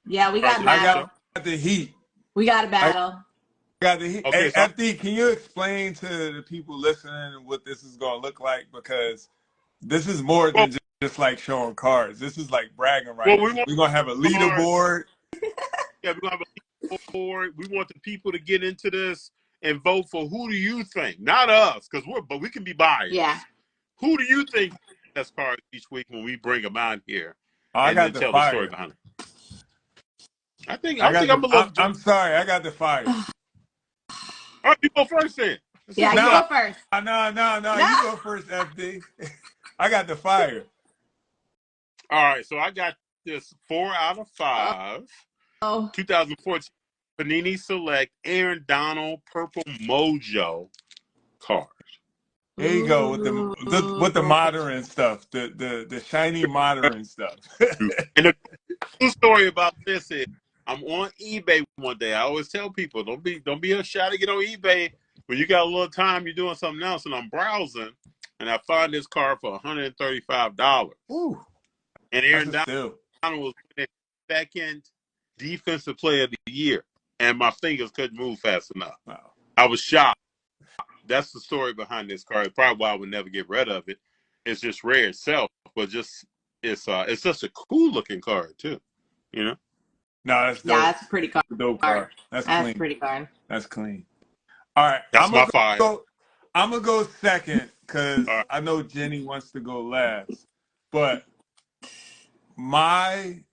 Yeah, we got battle. I got the heat. We got a battle. I got the heat. Okay, hey, FD, can you explain to the people listening what this is going to look like? Because this is more than just like showing cards. This is like bragging rights. We're going to have a leaderboard. Yeah, we're going to have board. We want the people to get into this and vote for who do you think, not us, but we can be biased. Yeah. Who do you think best cards each week when we bring them out here I and got then the tell the story fire. behind it? I think I got I'm a little. I'm sorry, I got the fire. All right, you go first then. Yeah, you No, go first. no, No. you go first, FD. I got the fire. All right, so I got this 4 out of 5. Oh. 2014 Panini Select Aaron Donald Purple Mojo card. There you go with the modern stuff, the shiny modern stuff. And the cool story about this is I'm on eBay one day. I always tell people don't be shy to get on eBay when you got a little time. You're doing something else, and I'm browsing, and I find this card for $135. Ooh, And Aaron that's a steal. Donald was the second defensive player of the year, and my fingers couldn't move fast enough. Wow. I was shocked. That's the story behind this card. Probably why I would never get rid of it. It's just rare itself, but just it's such a cool looking card too. You know? No, that's dope. Yeah, that's a pretty card. Dope card. That's clean. Pretty card. That's clean. All right, That's my fire. I'm gonna go second because right. I know Jenny wants to go last, but my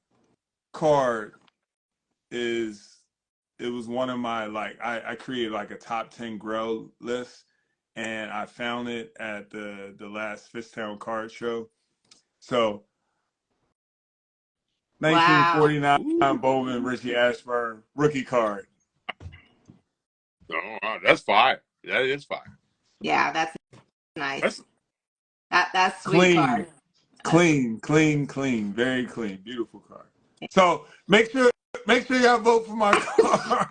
card it was one of my I created like a top 10 grow list, and I found it at the last Fishtown card show. So 1949 Wow. Bowman Richie Ashburn rookie card. Oh, that's fire. That is fire. Yeah, that's nice. That's sweet Clean. card. Clean, very clean, beautiful card. So make sure y'all vote for my card.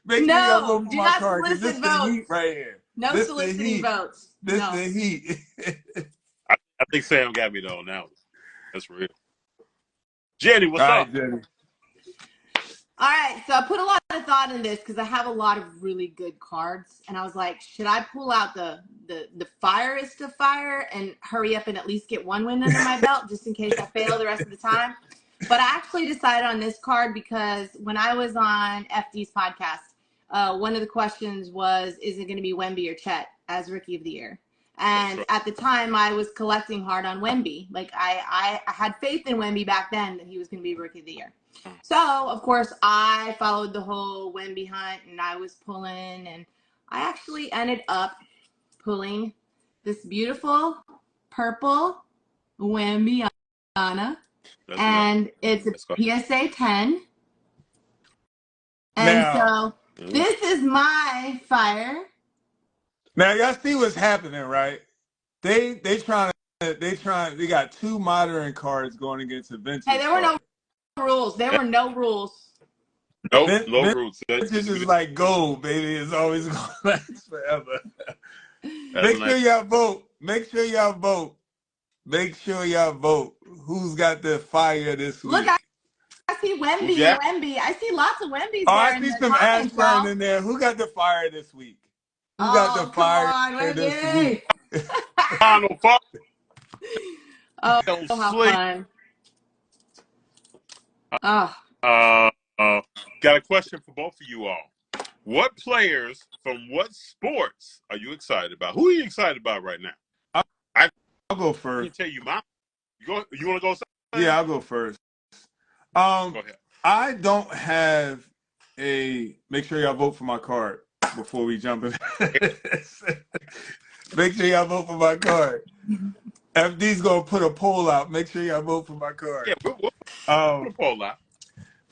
Make sure y'all vote for my card because this is the heat right here. No soliciting votes. This the heat. I think Sam got me though now. That's real. Jenny, what's All up? right, Jenny. All right, so I put a lot of thought in this because I have a lot of really good cards, and I was like, should I pull out the firest of fire and hurry up and at least get one win under my belt just in case I fail the rest of the time? But I actually decided on this card because when I was on FD's podcast, one of the questions was, is it going to be Wemby or Chet as Rookie of the Year? And at the time, I was collecting hard on Wemby. Like, I had faith in Wemby back then that he was going to be Rookie of the Year. So, of course, I followed the whole Wemby hunt, and I was pulling, and I actually ended up pulling this beautiful purple Wemby Anna, and it's a PSA 10. And so this is my fire. Now y'all see what's happening, right? They got two modern cards going against a vintage. Hey, there were no rules. There were no rules. No rules. Vintage is like gold, baby. It's always going to last forever. Make sure y'all vote. Make sure y'all vote. Who's got the fire this week? Look, I see Wemby. Wemby. I see lots of Wembys. Oh, I see some Ashburn in there. Who got the fire this week? Who got the fire this week? Final fire. Oh, how fun. Got a question for both of you all. What players from what sports are you excited about? Who are you excited about right now? I'll go first. Let me tell you mine. You want to go second? Yeah, I'll go first. Go ahead. I don't have make sure y'all vote for my card before we jump in. Make sure y'all vote for my card. FD's gonna put a poll out. Make sure y'all vote for my card. Yeah, we'll put a poll out.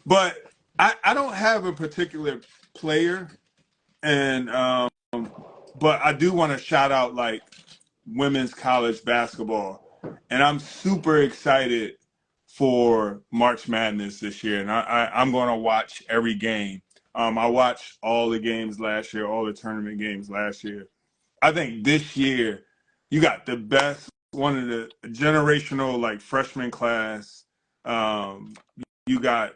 But I don't have a particular player, and but I do want to shout out like women's college basketball, and I'm super excited for March Madness this year, and I'm going to watch every game. I watched all the games last year, all the tournament games last year. I think this year you got the best, one of the generational like freshman class. You got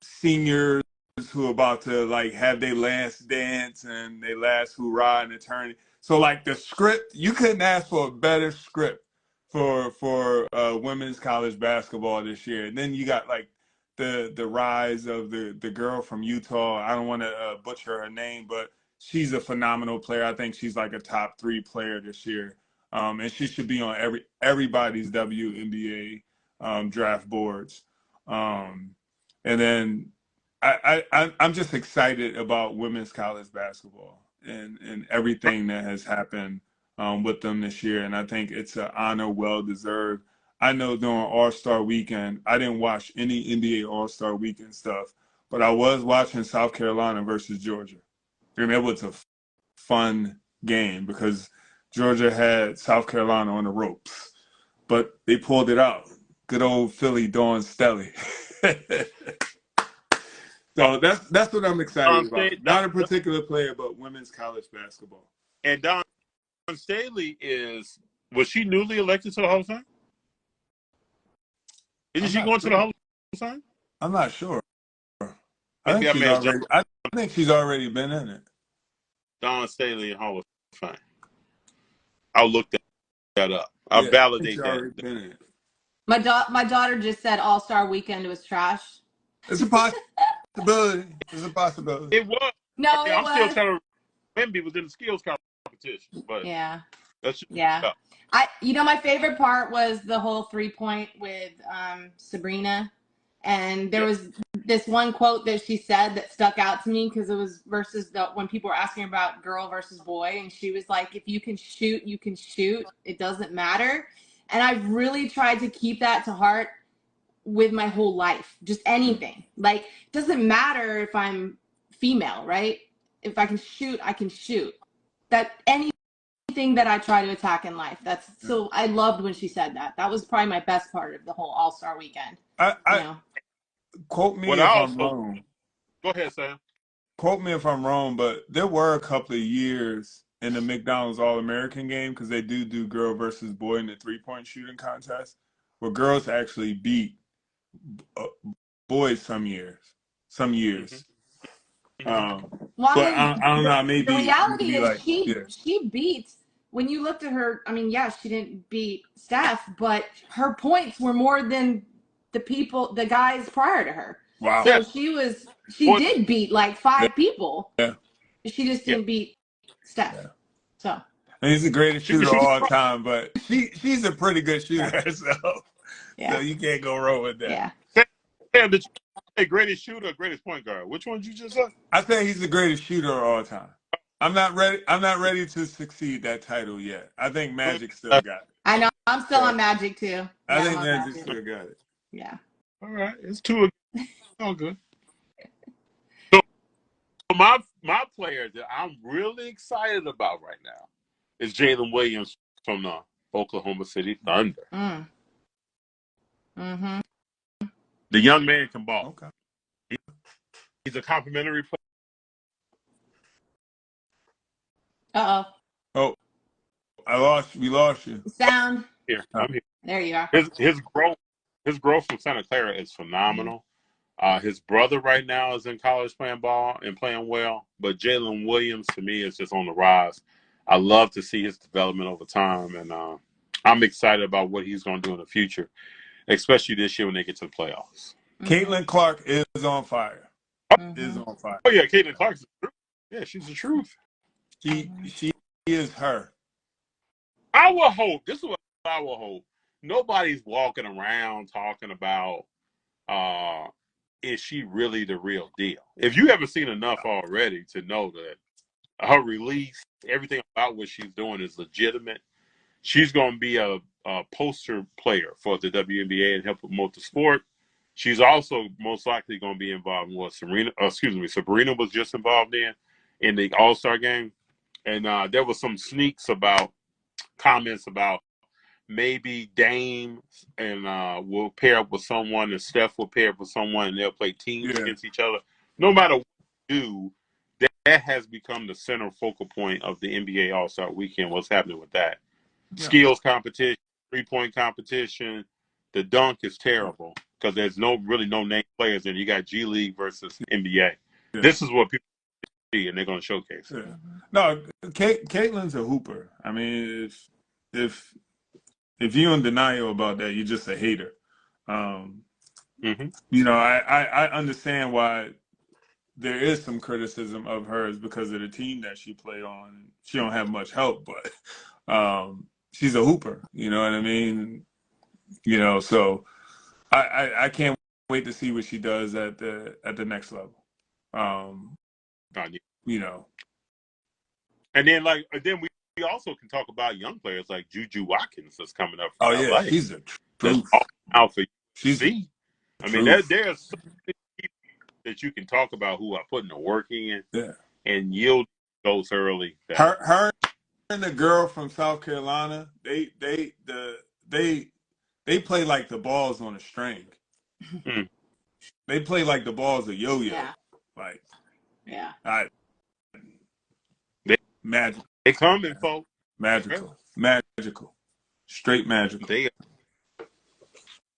seniors who are about to like have their last dance and their last hurrah in the tournament. So like the script, you couldn't ask for a better script for women's college basketball this year. And then you got like the rise of the girl from Utah. I don't want to butcher her name, but she's a phenomenal player. I think she's like a top 3 player this year, and she should be on everybody's WNBA draft boards. And then I'm just excited about women's college basketball and everything that has happened with them this year. And I think it's an honor well deserved. I know during All-Star Weekend, I didn't watch any NBA All-Star Weekend stuff, but I was watching South Carolina versus Georgia. And it was a fun game because Georgia had South Carolina on the ropes, but they pulled it out. Good old Philly Dawn Stelly. So that's what I'm excited about. Not a particular player, but women's college basketball. And Dawn Staley was she newly elected to the Hall of Fame? Isn't she going to the Hall of Fame? I'm not sure. I think she's already been in it. Dawn Staley in Hall of Fame. I'll look that up. I'll validate that. My daughter just said All-Star Weekend was trash. It's a possibility. It's a possibility. It was. No, I'm still trying to remember it was in the skills competition, but yeah. That's yeah. My favorite part was the whole 3-point with Sabrina, and there was this one quote that she said that stuck out to me because it was versus when people were asking about girl versus boy, and she was like, "If you can shoot, you can shoot. It doesn't matter." And I've really tried to keep that to heart with my whole life. Just anything. Like, it doesn't matter if I'm female, right? If I can shoot, I can shoot. That anything that I try to attack in life. So I loved when she said that. That was probably my best part of the whole All-Star Weekend. Quote me if I'm wrong. Go ahead, Sam. Quote me if I'm wrong, but there were a couple of years in the McDonald's All-American game, because they do girl versus boy in the 3-point shooting contest, where girls actually beat boys some years. Well, but I don't know. Maybe the reality is like, she beats. When you looked at her, I mean, she didn't beat Steph, but her points were more than the guys prior to her. Wow. So she did beat like 5 people. Yeah. She just didn't beat Steph. Yeah. So. And he's the greatest shooter of all time, but she's a pretty good shooter herself. Yeah. So you can't go wrong with that. Yeah. Sam, did you say greatest shooter or greatest point guard? Which one did you just say? I say he's the greatest shooter of all time. I'm not ready to succeed that title yet. I think Magic still got it. I know. I'm still on Magic too. I think Magic still got it. Yeah. All right. It's 2. All good. So my player that I'm really excited about right now is Jalen Williams from the Oklahoma City Thunder. Mm-hmm. The young man can ball. Okay. He's a complimentary player. Uh-oh. Oh, we lost you. Sound. Here, I'm here. There you are. His growth from Santa Clara is phenomenal. His brother right now is in college playing ball and playing well, but Jalen Williams to me is just on the rise. I love to see his development over time, and I'm excited about what he's going to do in the future, especially this year when they get to the playoffs. Caitlin Clark is on fire. Is on fire. Oh yeah, Caitlin Clark's the truth. Yeah, she's the truth. She is her. I will hope. This is what I will hope. Nobody's walking around talking about is she really the real deal? If you haven't seen enough already to know that her release, everything about what she's doing is legitimate, she's going to be a poster player for the WNBA and help promote the sport. She's also most likely going to be involved in what Sabrina was just involved in the All-Star game. And there was some comments about maybe Dame and will pair up with someone, and Steph will pair up with someone, and they'll play teams against each other. No matter what you do, that has become the center focal point of the NBA All-Star Weekend. What's happening with that? Yeah. Skills competition, 3-point competition. The dunk is terrible because there's really no name players, and you got G League versus NBA. Yeah. This is what people see, and they're going to showcase. Yeah. No, Caitlin's a hooper. I mean, if you're in denial about that, you're just a hater. Hmm. You know, I understand why there is some criticism of hers because of the team that she played on. She don't have much help, but she's a hooper. You know what I mean? You know, so I can't wait to see what she does at the next level. Um, you know. And then we also can talk about young players like Juju Watkins that's coming up from Oh yeah, LA. she's a That's truth. all out for you to She's a see. I mean, truth. there's so many people that you can talk about who are putting the work in Yeah. and yield goals early. That Her and the girl from South Carolina, they play like the balls on a string. mm, They play like the balls a yo-yo. Yeah. Like Yeah. they magic, they coming, folks. magical, magical, straight magical. They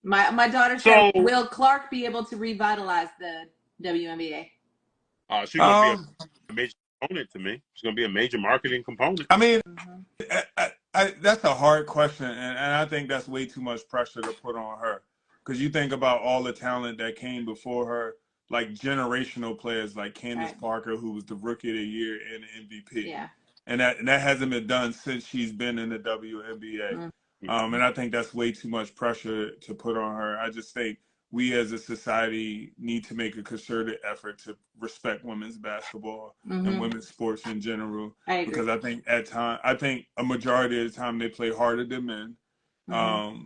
My daughter said, so "Will Clark be able to revitalize the WNBA?" she's gonna be a major component to me. She's gonna be a major marketing component. I mean, Mm-hmm. that's a hard question, and I think that's way too much pressure to put on her. Because you think about all the talent that came before her, like generational players like Candace Right. Parker, who was the Rookie of the Year and the MVP. Yeah. And that hasn't been done since she's been in the WNBA. Mm-hmm. And I think that's way too much pressure to put on her. I just think we as a society need to make a concerted effort to respect women's basketball and Mm-hmm. women's sports in general. I agree. Because I think a majority of the time they play harder than men. Mm-hmm.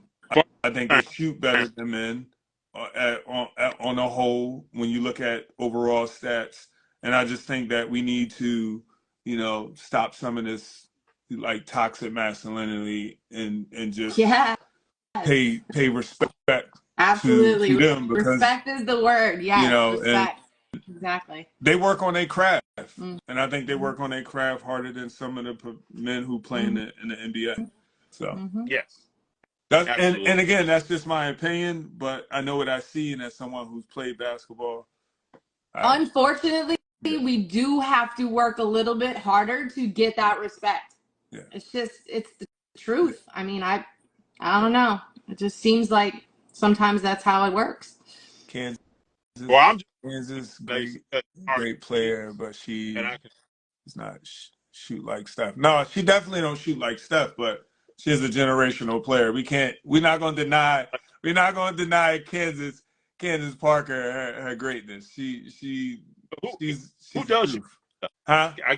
I think they shoot better than men on a whole when you look at overall stats. And I just think that we need to, you know, stop some of this like toxic masculinity and just Yes. pay respect Absolutely. to them, because Respect is the word. you Yes. know, and Respect. Exactly. they work on their craft, Mm-hmm. and I think they work on their craft harder than some of the men who play in the NBA. So Mm-hmm. Yes, that's absolutely. and again, that's just my opinion, but I know what I see, and as someone who's played basketball, Unfortunately, we do have to work a little bit harder to get that respect. Yeah. It's the truth. I mean, I don't know. It just seems like sometimes that's how it works. Kansas, Well, Kansas, nice, great player, but she and I can does not shoot like Steph. No, she definitely don't shoot like Steph, but she's a generational player. We're not going to deny Kansas Parker her greatness. She's who does shoot? Huh? I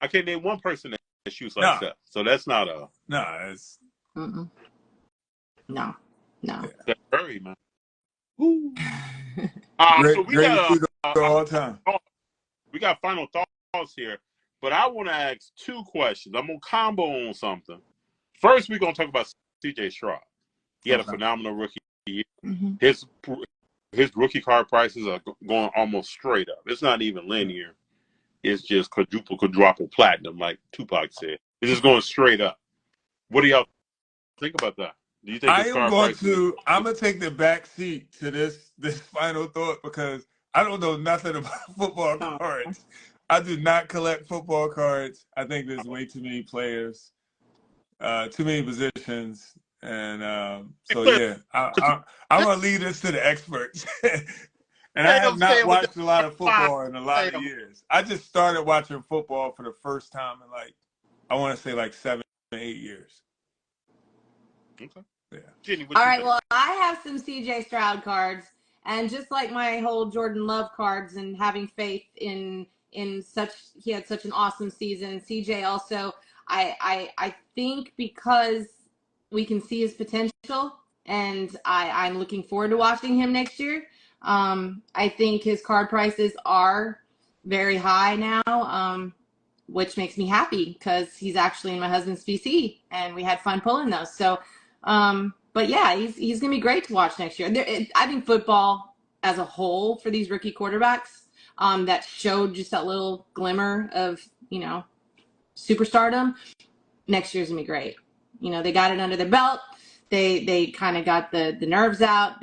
can't name one person that shoots like No. Steph. So that's not a it's Mm-mm. No. Steph Curry, man. Woo. great, So we great got shooter all time. we got final thoughts here, but I want to ask two questions. I'm gonna combo on something. First, we're gonna talk about C.J. Stroud. He had a phenomenal rookie year. Mm-hmm. His rookie card prices are going almost straight up. It's not even linear. It's just quadruple platinum, like Tupac said. It's just going straight up. What do y'all think about that? Do you think I'm gonna take the back seat to this final thought because I don't know nothing about football cards. I do not collect football cards. I think there's way too many players, too many positions, and so yeah, I'm gonna leave this to the experts. And I have not watched a lot of football in a lot of years. I just started watching football for the first time in I want to say 7 or 8 years. Okay. Yeah. Jenny, all right. Well, I have some CJ Stroud cards, and just like my whole Jordan Love cards, and having faith in he had such an awesome season. CJ also, I think because we can see his potential, and I'm looking forward to watching him next year. I think his card prices are very high now, which makes me happy because he's actually in my husband's PC, and we had fun pulling those. So, but yeah, he's gonna be great to watch next year. I think football as a whole for these rookie quarterbacks that showed just that little glimmer of superstardom. Next year's gonna be great. They got it under their belt. They kind of got the nerves out.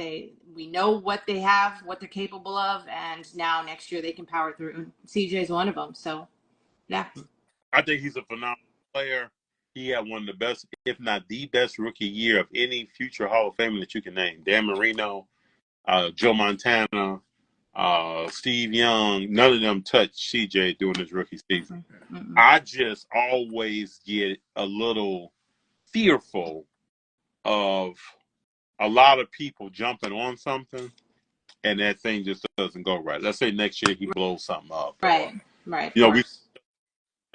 We know what they have, what they're capable of, and now next year they can power through. And CJ's one of them. So, yeah. I think he's a phenomenal player. He had one of the best, if not the best, rookie year of any future Hall of Famer that you can name. Dan Marino, Joe Montana, Steve Young. None of them touched CJ during his rookie season. Mm-mm. I just always get a little fearful of a lot of people jumping on something and that thing just doesn't go right. Let's say next year he blows something up. Right, Or, right, you of know, course.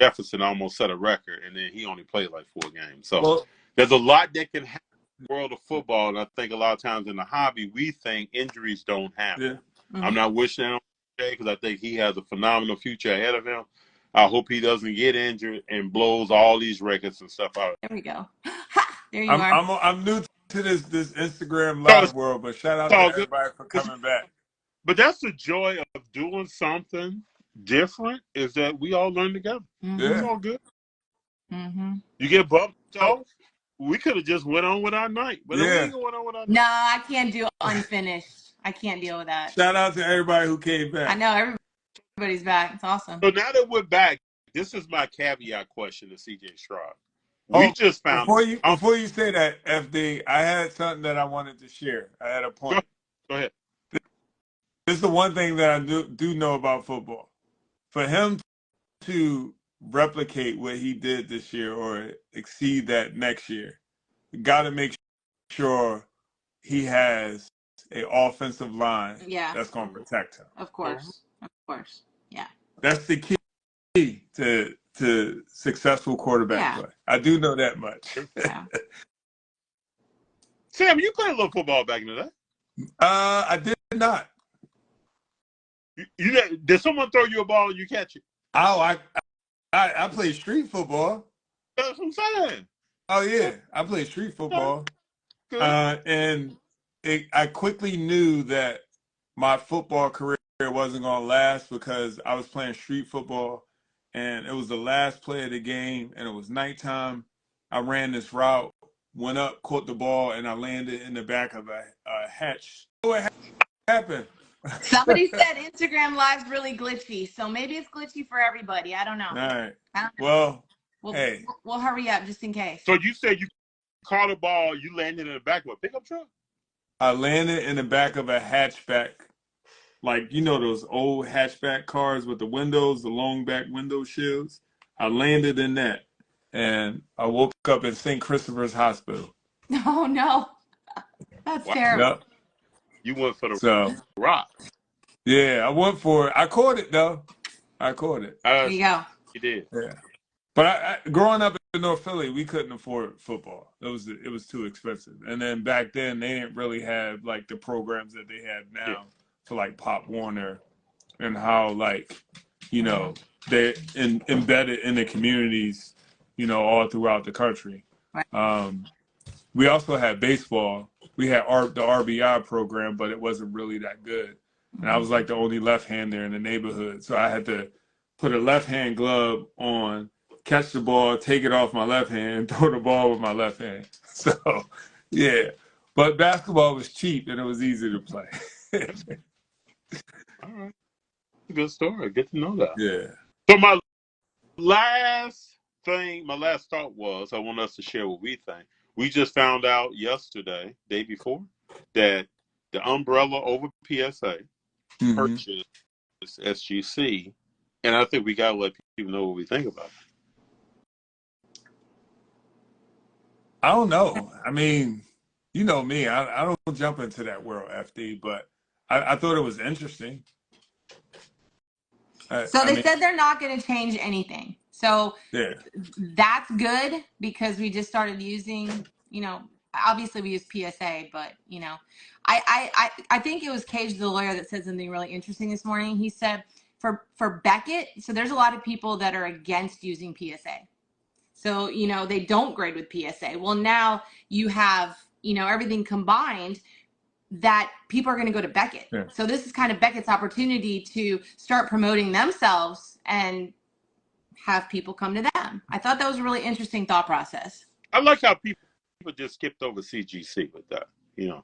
Jefferson almost set a record and then he only played like 4 games. So Well, there's a lot that can happen in the world of football. And I think a lot of times in the hobby, we think injuries don't happen. yeah. I'm not wishing it on Jay because I think he has a phenomenal future ahead of him. I hope he doesn't get injured and blows all these records and stuff out. There we go. Ha! There you are. I'm new to this Instagram So live world, but shout it's out to all good. everybody for coming back. But that's the joy of doing something different is that we all learn together. Mm-hmm. It's Yeah. all good. Mm-hmm. You get bumped off. We could have just went on with our night, but we Yeah. ain't going on with our night. No, I can't do unfinished. I can't deal with that. Shout out to everybody who came back. I know everybody's back. It's awesome. So now that we're back, this is my caveat question to CJ Stroud. We Oh, just found before you say that, FD, I had something that I wanted to share. I had a point. Go ahead. This is the one thing that I do know about football. For him to replicate what he did this year or exceed that next year, you got to make sure he has an offensive line that's going to protect him. Of course. Of course. Yeah. That's the key to successful quarterback play. I do know that much. Yeah. Sam, you played a little football back in the day. I did not. Did someone throw you a ball and you catch it? Oh, I played street football. That's what I'm saying. Oh yeah, I played street football, Good. and I quickly knew that my football career wasn't gonna last because I was playing street football, and it was the last play of the game, and it was nighttime. I ran this route, went up, caught the ball, and I landed in the back of a hatch. What happened? Somebody said Instagram Live's really glitchy, so maybe it's glitchy for everybody. I don't know. All right. I don't know. Well, Hey. We'll hurry up just in case. So you said you caught a ball, you landed in the back of a pickup truck? I landed in the back of a hatchback. Like, you know those old hatchback cars with the windows, the long back window shields? I landed in that, and I woke up in St. Christopher's Hospital. Oh, no. That's terrible. Yep. You went for the rock. Yeah, I went for it. I caught it, though. I caught it. There you go. You did. Yeah. But I growing up in North Philly, we couldn't afford football. It was too expensive. And then back then, they didn't really have, like, the programs that they have now for, like, Pop Warner and how, like, you know, they're embedded in the communities, you know, all throughout the country. We also had baseball. We had the RBI program, but it wasn't really that good. And I was like the only left-hander in the neighborhood. So I had to put a left-hand glove on, catch the ball, take it off my left hand, throw the ball with my left hand. So, yeah. But basketball was cheap and it was easy to play. All right. Good story. Good to know that. Yeah. So my last thought was I want us to share what we think. We just found out yesterday, day before, that the umbrella over PSA purchased SGC, and I think we got to let people know what we think about it. I don't know. I mean, you know me. I don't jump into that world, FD, but I thought it was interesting. So they said they're not going to change anything. So that's good because we just started using, you know, obviously we use PSA, but, you know, I think it was Cage, the lawyer, that said something really interesting this morning. He said for Beckett, so there's a lot of people that are against using PSA. So, you know, they don't grade with PSA. Well, now you have, you know, everything combined that people are going to go to Beckett. Yeah. So this is kind of Beckett's opportunity to start promoting themselves and have people come to them. I thought that was a really interesting thought process. I like how people just skipped over CGC with that, you know.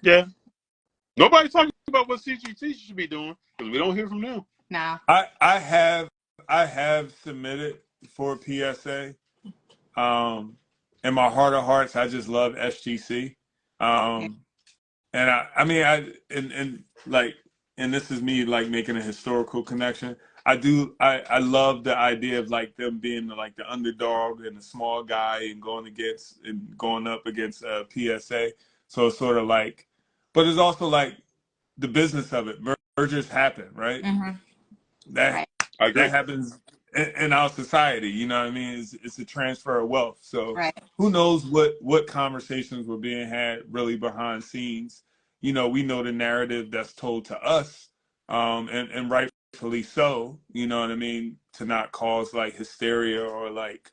Yeah. Nobody's talking about what CGC should be doing because we don't hear from them. No. I have submitted for PSA. In my heart of hearts, I just love SGC. And I mean, and like, and this is me like making a historical connection. I love the idea of like them being like the underdog and the small guy and going up against PSA. So it's sort of like, but it's also like the business of it. Mergers happen, right? Hmm. That Right. I agree. that happens in our society. You know what I mean? It's a transfer of wealth. So Right. who knows what conversations were being had really behind scenes? You know, we know the narrative that's told to us, and rightfully so. You know what I mean? To not cause like hysteria or like,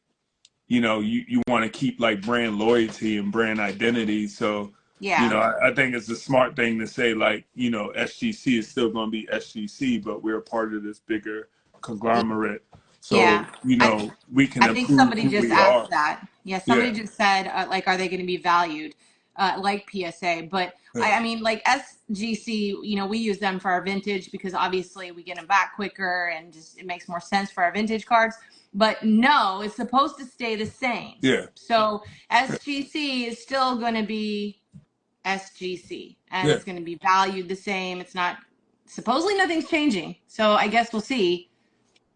you know, you want to keep like brand loyalty and brand identity. So, you Yeah. know, I think it's a smart thing to say like, you know, SGC is still going to be SGC, but we're a part of this bigger conglomerate. Yeah. So, you I know, we can I think improve somebody who just we are. asked that. Yeah, somebody Yeah. just said, like, are they going to be valued like PSA? But Yeah. I mean, like SGC, you know, we use them for our vintage because obviously we get them back quicker and just it makes more sense for our vintage cards. But no, it's supposed to stay the same. Yeah. So SGC is still going to be SGC and Yeah. it's going to be valued the same. It's not, supposedly nothing's changing. So I guess we'll see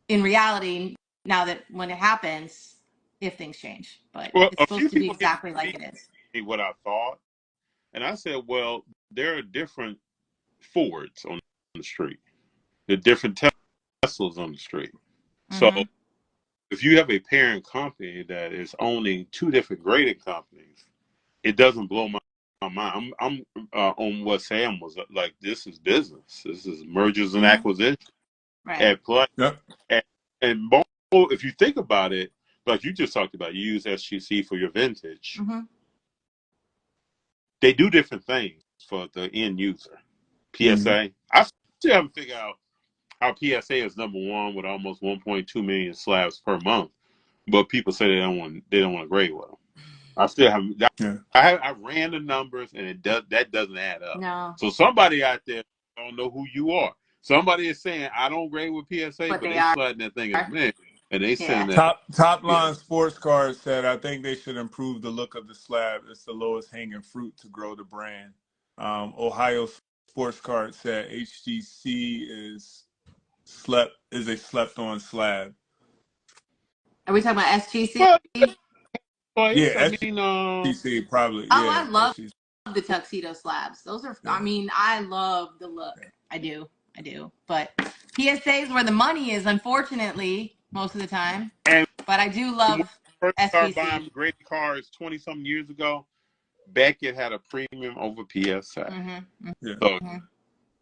in reality now that when it happens, if things change. But Well, it's a supposed few to be people exactly like it is. me what I thought, and I said, well, there are different Fords on the street. There are different Teslas on the street. So Mm-hmm. if you have a parent company that is owning two different grading companies, it doesn't blow my mind. I'm on what Sam was like. This is business. This is mergers and Mm-hmm. acquisitions Right. at play. Yep. And both, if you think about it, like you just talked about, you use SGC for your vintage. Mm-hmm. They do different things for the end user. Mm-hmm. PSA, I still haven't figured out how PSA is number one with almost 1.2 million slabs per month, but people say they don't want to grade with them. I still haven't. Yeah. I ran the numbers and that doesn't add up. No, So somebody out there don't know who you are. Somebody is saying I don't grade with PSA, but but they they are. sliding that thing as men and they Yeah. send that. Top Yeah. line sports card said I think they should improve the look of the slab. It's the lowest hanging fruit to grow the brand. Ohio Sports Card said HGC is a slept on slab. Are we talking about SGC? Well, Oh, place. I Yeah, mean, SGC probably. I Yeah, love SGC. the tuxedo slabs. Those are, Yeah. I mean, I love the look. I do. I do. But PSA is where the money is, unfortunately, most of the time. and But I do when we love first started SGC. buying grading cards 20 something years ago, Beckett had a premium over PSA. Mm-hmm. Yeah. So Mm-hmm.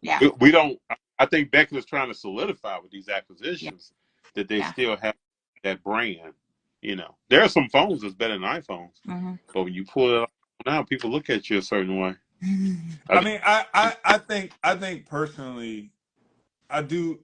Yeah. we don't. I think Beckett is trying to solidify with these acquisitions that they Yeah. still have that brand. You know, there are some phones that's better than iPhones, Mm-hmm. but when you pull it out now, people look at you a certain way. I mean, I think personally, I do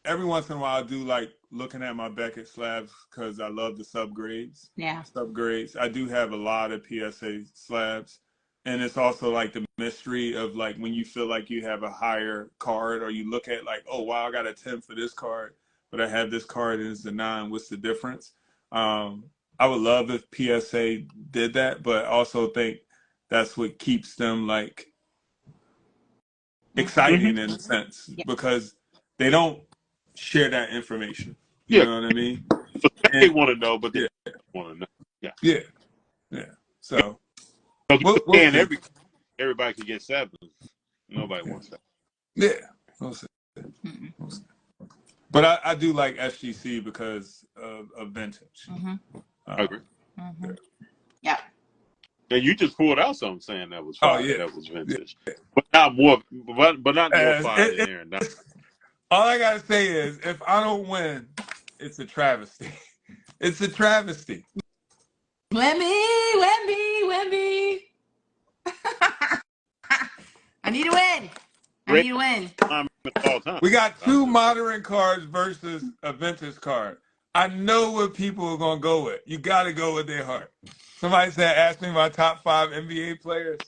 every once in a while I do like looking at my Beckett slabs because I love the subgrades. Yeah. Subgrades. I do have a lot of PSA slabs. And it's also like the mystery of like when you feel like you have a higher card or you look at like, oh wow, I got a 10 for this card, but I have this card and it's a 9. What's the difference? I would love if PSA did that, but I also think that's what keeps them like exciting in a sense Yeah. because they don't share that information. You Yeah, know what I mean? they And want to know, but they yeah, want to know. Yeah, yeah, yeah. So because we'll and see. everybody can get sevens. Nobody Yeah, wants that. yeah, we'll see. Mm-mm. We'll see. But I do like SGC because of vintage. Mm-hmm. I agree. Mm-hmm. Yeah. Yeah. And you just pulled out something saying that was Oh fire, yeah, that was yeah. vintage, but not more, but not more fire than It, Aaron. Not, all I gotta say is, if I don't win, it's a travesty. It's a travesty. Wemby. I need to win. I need to win. all time. We got two modern cards versus a vintage card. I know what people are gonna go with. You got to go with their heart. Somebody said, "Ask me my top 5 NBA players."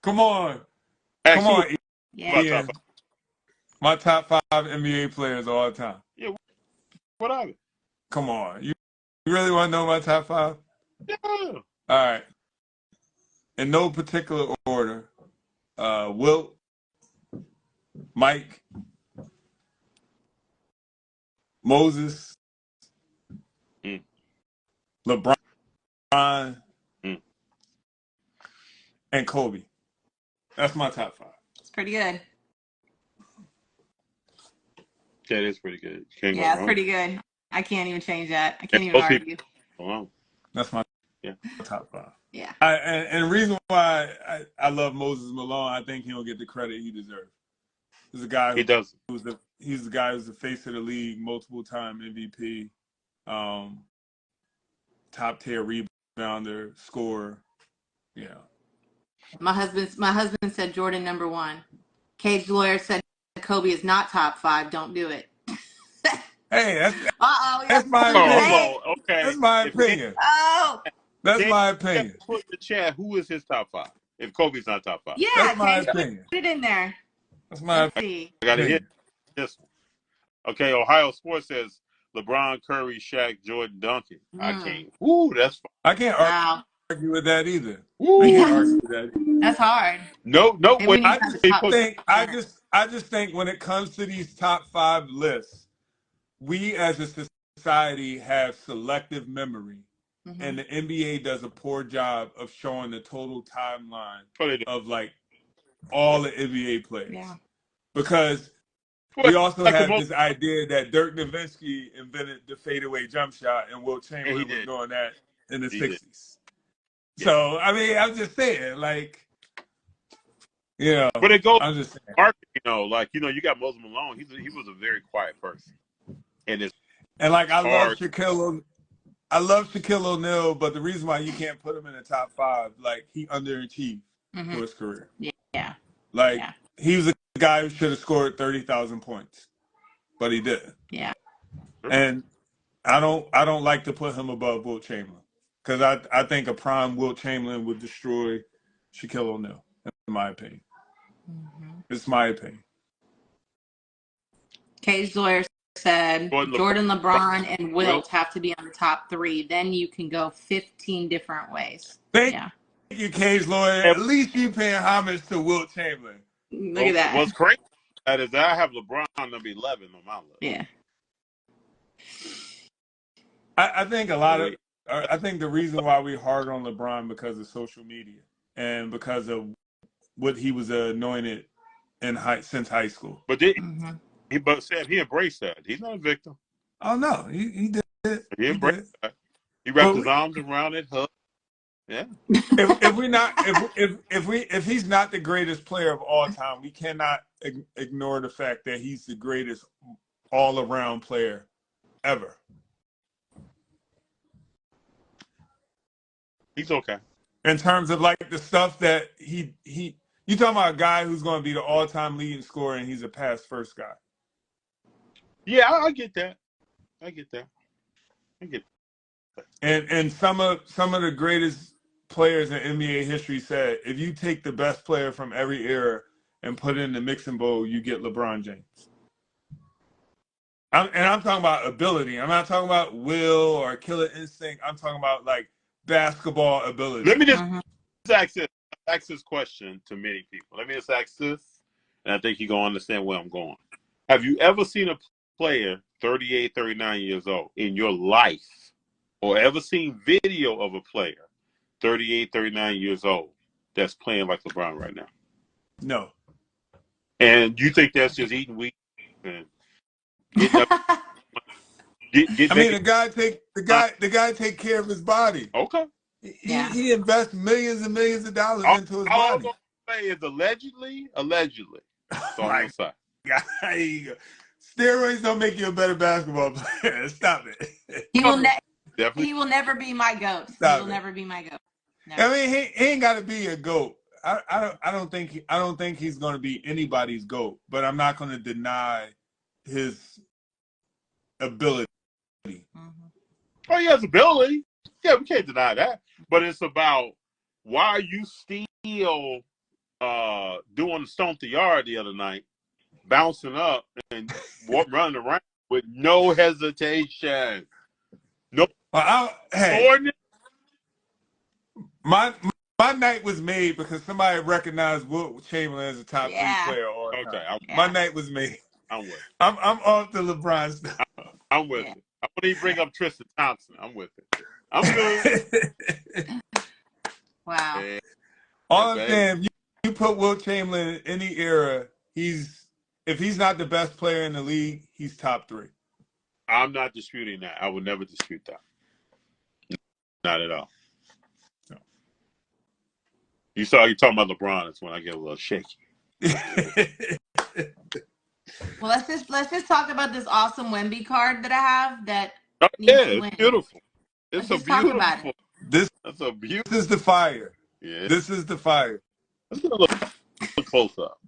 Come on, come Actually, on, Yeah. Ian. My top 5 NBA players all the time. yeah, what are they? Come on, you really want to know my top 5? Yeah. All right, in no particular order. Wilt, Mike, Moses, Mm. LeBron, Mm. and Kobe. That's my top 5. It's pretty good. That is pretty good. Can't go Yeah, it's wrong. pretty good. I can't even change that. I And can't even most people argue. go wrong. That's my Yeah. top 5. Yeah. And the reason why I love Moses Malone, I think he don't get the credit he deserves. He's a guy He does. he's the guy who's the face of the league, multiple time MVP, top tier rebounder, scorer. Yeah. My husband said Jordan number 1. Cage Lawyer said Kobe is not top 5. Don't do it. Hey, Uh-oh. that's my Oh, opinion. Hey. okay. That's my If opinion. Oh. That's my Dan opinion. put in the chat, who is his top 5? If Kobe's not top 5. Yeah, That's my Cage, put opinion. it in there. That's my Let's see. I got to hit opinion. this one. Okay, Ohio Sports says LeBron, Curry, Shaq, Jordan, Duncan. I Mm. can't. Ooh, that's fine. I can't Wow. argue with that either. I Ooh. can't argue with that either. That's hard. No, Maybe wait. we need I to have just a top think I center. just think when it comes to these top 5 lists, we as a society have selective memory, and the NBA does a poor job of showing the total timeline Oh, they do. of like all the NBA players. Yeah. Because Well, we also like the have most, this idea that Dirk Nowitzki invented the fadeaway jump shot, and Wilt and he Chamberlain was did. doing that in the He did. 60s. Yeah. So, I mean, I'm just saying, like, you know, But it goes I'm just saying. market, you got Moses Malone. He was a very quiet person, and it's And like, I love hard. Shaquille O'Neal, but the reason why you can't put him in the top 5, like, he underachieved for his career. Yeah. Like, Yeah. he was a guy who should have scored 30,000 points, but he didn't. Yeah. And I don't like to put him above Wilt Chamberlain, because I think a prime Wilt Chamberlain would destroy Shaquille O'Neal, in my opinion. It's my opinion. Cage Lawyer said Jordan, LeBron, and Wilt Wilt. have to be on the top 3. Then you can go 15 different ways. Thank Yeah. you, Cage Lawyer. At least you paying homage to Wilt Chamberlain. Look at that. What's crazy that is that I have LeBron number 11 on my list. Yeah. I think I think the reason why we hard on LeBron because of social media and because of what he was anointed since high school. But Sam, he embraced that. He's not a victim. Oh no, he did. He embraced that. He wrapped his arms around it, hugged. Yeah. If he's not the greatest player of all time, we cannot ignore the fact that he's the greatest all-around player ever. He's okay. In terms of like the stuff that you talking about a guy who's going to be the all-time leading scorer and he's a pass-first guy. Yeah, I get that. I get that. And some of the greatest players in NBA history said, if you take the best player from every era and put it in the mixing bowl, you get LeBron James. I'm talking about ability. I'm not talking about will or killer instinct. I'm talking about like basketball ability. Let me just ask this question to many people. Let me just ask this, and I think you're going to understand where I'm going. Have you ever seen a player 38, 39 years old in your life, or ever seen video of a player 38, 39 years old that's playing like LeBron right now? No. And you think that's just eating wheat? And I mean, the guy take care of his body. Okay. He invests millions and millions of dollars into his all body. I'm gonna say is allegedly. That's all I'm gonna say. Steroids don't make you a better basketball player. Stop it. He will never be my GOAT. Never be my GOAT. Never. I mean, he ain't got to be a GOAT. I don't think he's going to be anybody's GOAT. But I'm not going to deny his ability. Oh, he has ability. Yeah, we can't deny that. But it's about why are you still doing the Stomp the Yard the other night, bouncing up and running around with no hesitation. No. Well, my my night was made because somebody recognized Wilt Chamberlain as a top 3 Yeah. player all Okay, time. Yeah. My night was made. I'm with it. I'm off the LeBron stuff. I'm with Yeah. it. I wouldn't even bring up Tristan Thompson. I'm with it. I'm good. Wow. Yeah, All I'm baby. saying, you put Wilt Chamberlain in any era, if he's not the best player in the league, he's top 3. I'm not disputing that. I would never dispute that. Not at all. No. You talking about LeBron. That's when I get a little shaky. Well, let's just talk about this awesome Wemby card that I have that Oh, needs yeah, to win. it's beautiful. Let's It's a just talk about beautiful. it. That's a beautiful. This is the fire. Yeah. This is the fire. Let's get a little close up.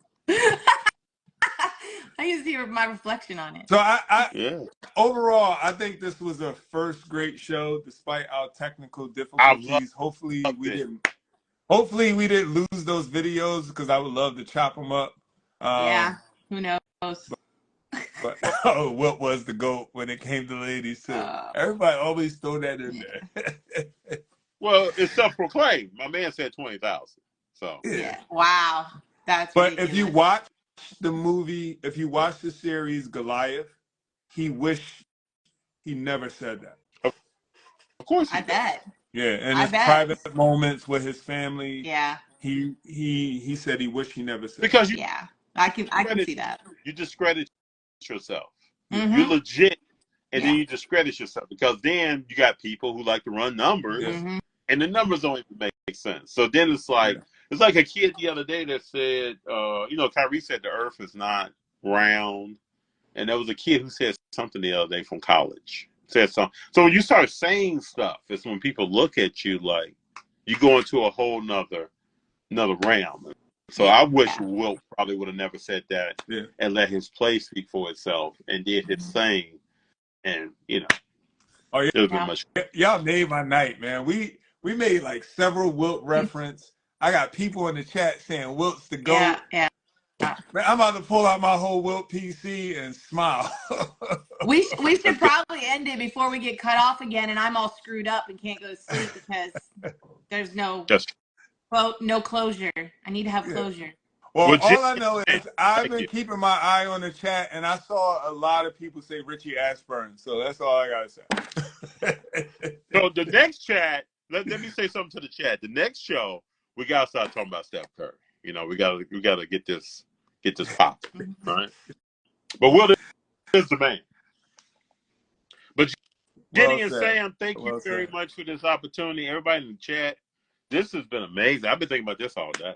I used to hear my reflection on it. So I Yeah. overall, I think this was a first great show, despite our technical I've difficulties. Hopefully loved we it. didn't lose those videos because I would love to chop them up. Yeah. Who knows? But what was the GOAT when it came to ladies too? Oh. Everybody always throw that in there. Well, it's self-proclaimed. My man said 20,000. So Yeah. Wow. That's But ridiculous. if you watch the movie, if you watch the series Goliath, he wished he never said that. of course I bet. Yeah, and I his bet. private moments with his family, Yeah. he said he wished he never said because you Yeah. I can see that. discredit yourself. Mhm. You're legit, and Yeah. then you discredit yourself because then you got people who like to run numbers, Yeah. Mhm. and the numbers don't even make sense. So then it's like it's like a kid the other day that said, Kyrie said the Earth is not round, and there was a kid who said something the other day from college. Said something. So when you start saying stuff, it's when people look at you like you go into a whole another realm. So I wish Wilt probably would have never said that and let his play speak for itself and did his thing. And, Oh, yeah. it would have been much. Y'all made my night, man. We made like several Wilt reference. I got people in the chat saying Wilt's the GOAT. Yeah. Man, I'm about to pull out my whole Wilt PC and smile. We should probably end it before we get cut off again, and I'm all screwed up and can't go to sleep because there's no closure. I need to have closure. Well, all I know is I've been keeping my eye on the chat, and I saw a lot of people say Richie Ashburn. So that's all I gotta say. So the next chat, let me say something to the chat. The next show, we gotta start talking about Steph Curry. We gotta get this popping, right? But Will is the man. But Jenny and Sam, thank you very much for this opportunity. Everybody in the chat, this has been amazing. I've been thinking about this all day.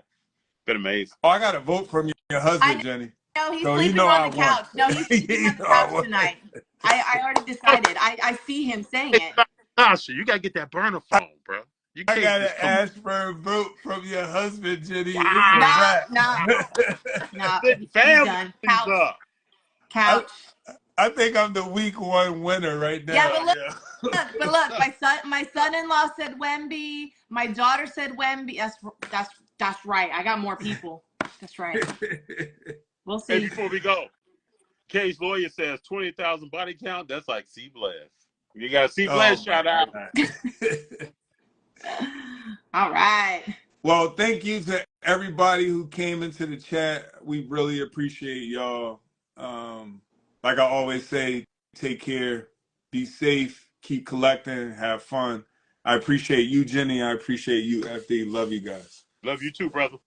Been amazing. Oh, I got a vote from your husband, Jenny. No, he's sleeping on the couch. No, he's sleeping on the couch tonight. I already decided. I see him saying it. Tasha, you gotta get that burner phone, bro. I got an Ashburn vote from your husband, Jenny. Wow. No. He's done. Couch. I think I'm the week 1 winner right now. Yeah, but look, my son-in-law said Wemby. My daughter said Wemby. That's right. I got more people. That's right. We'll see. Hey, before we go, Kay's lawyer says 20,000 body count. That's like C Blast. You got a C Blast shout out. All right. Well, thank you to everybody who came into the chat. We really appreciate y'all. Like I always say, take care, be safe, keep collecting, have fun. I appreciate you, Jenny. I appreciate you, FD. Love you guys. Love you too, brother.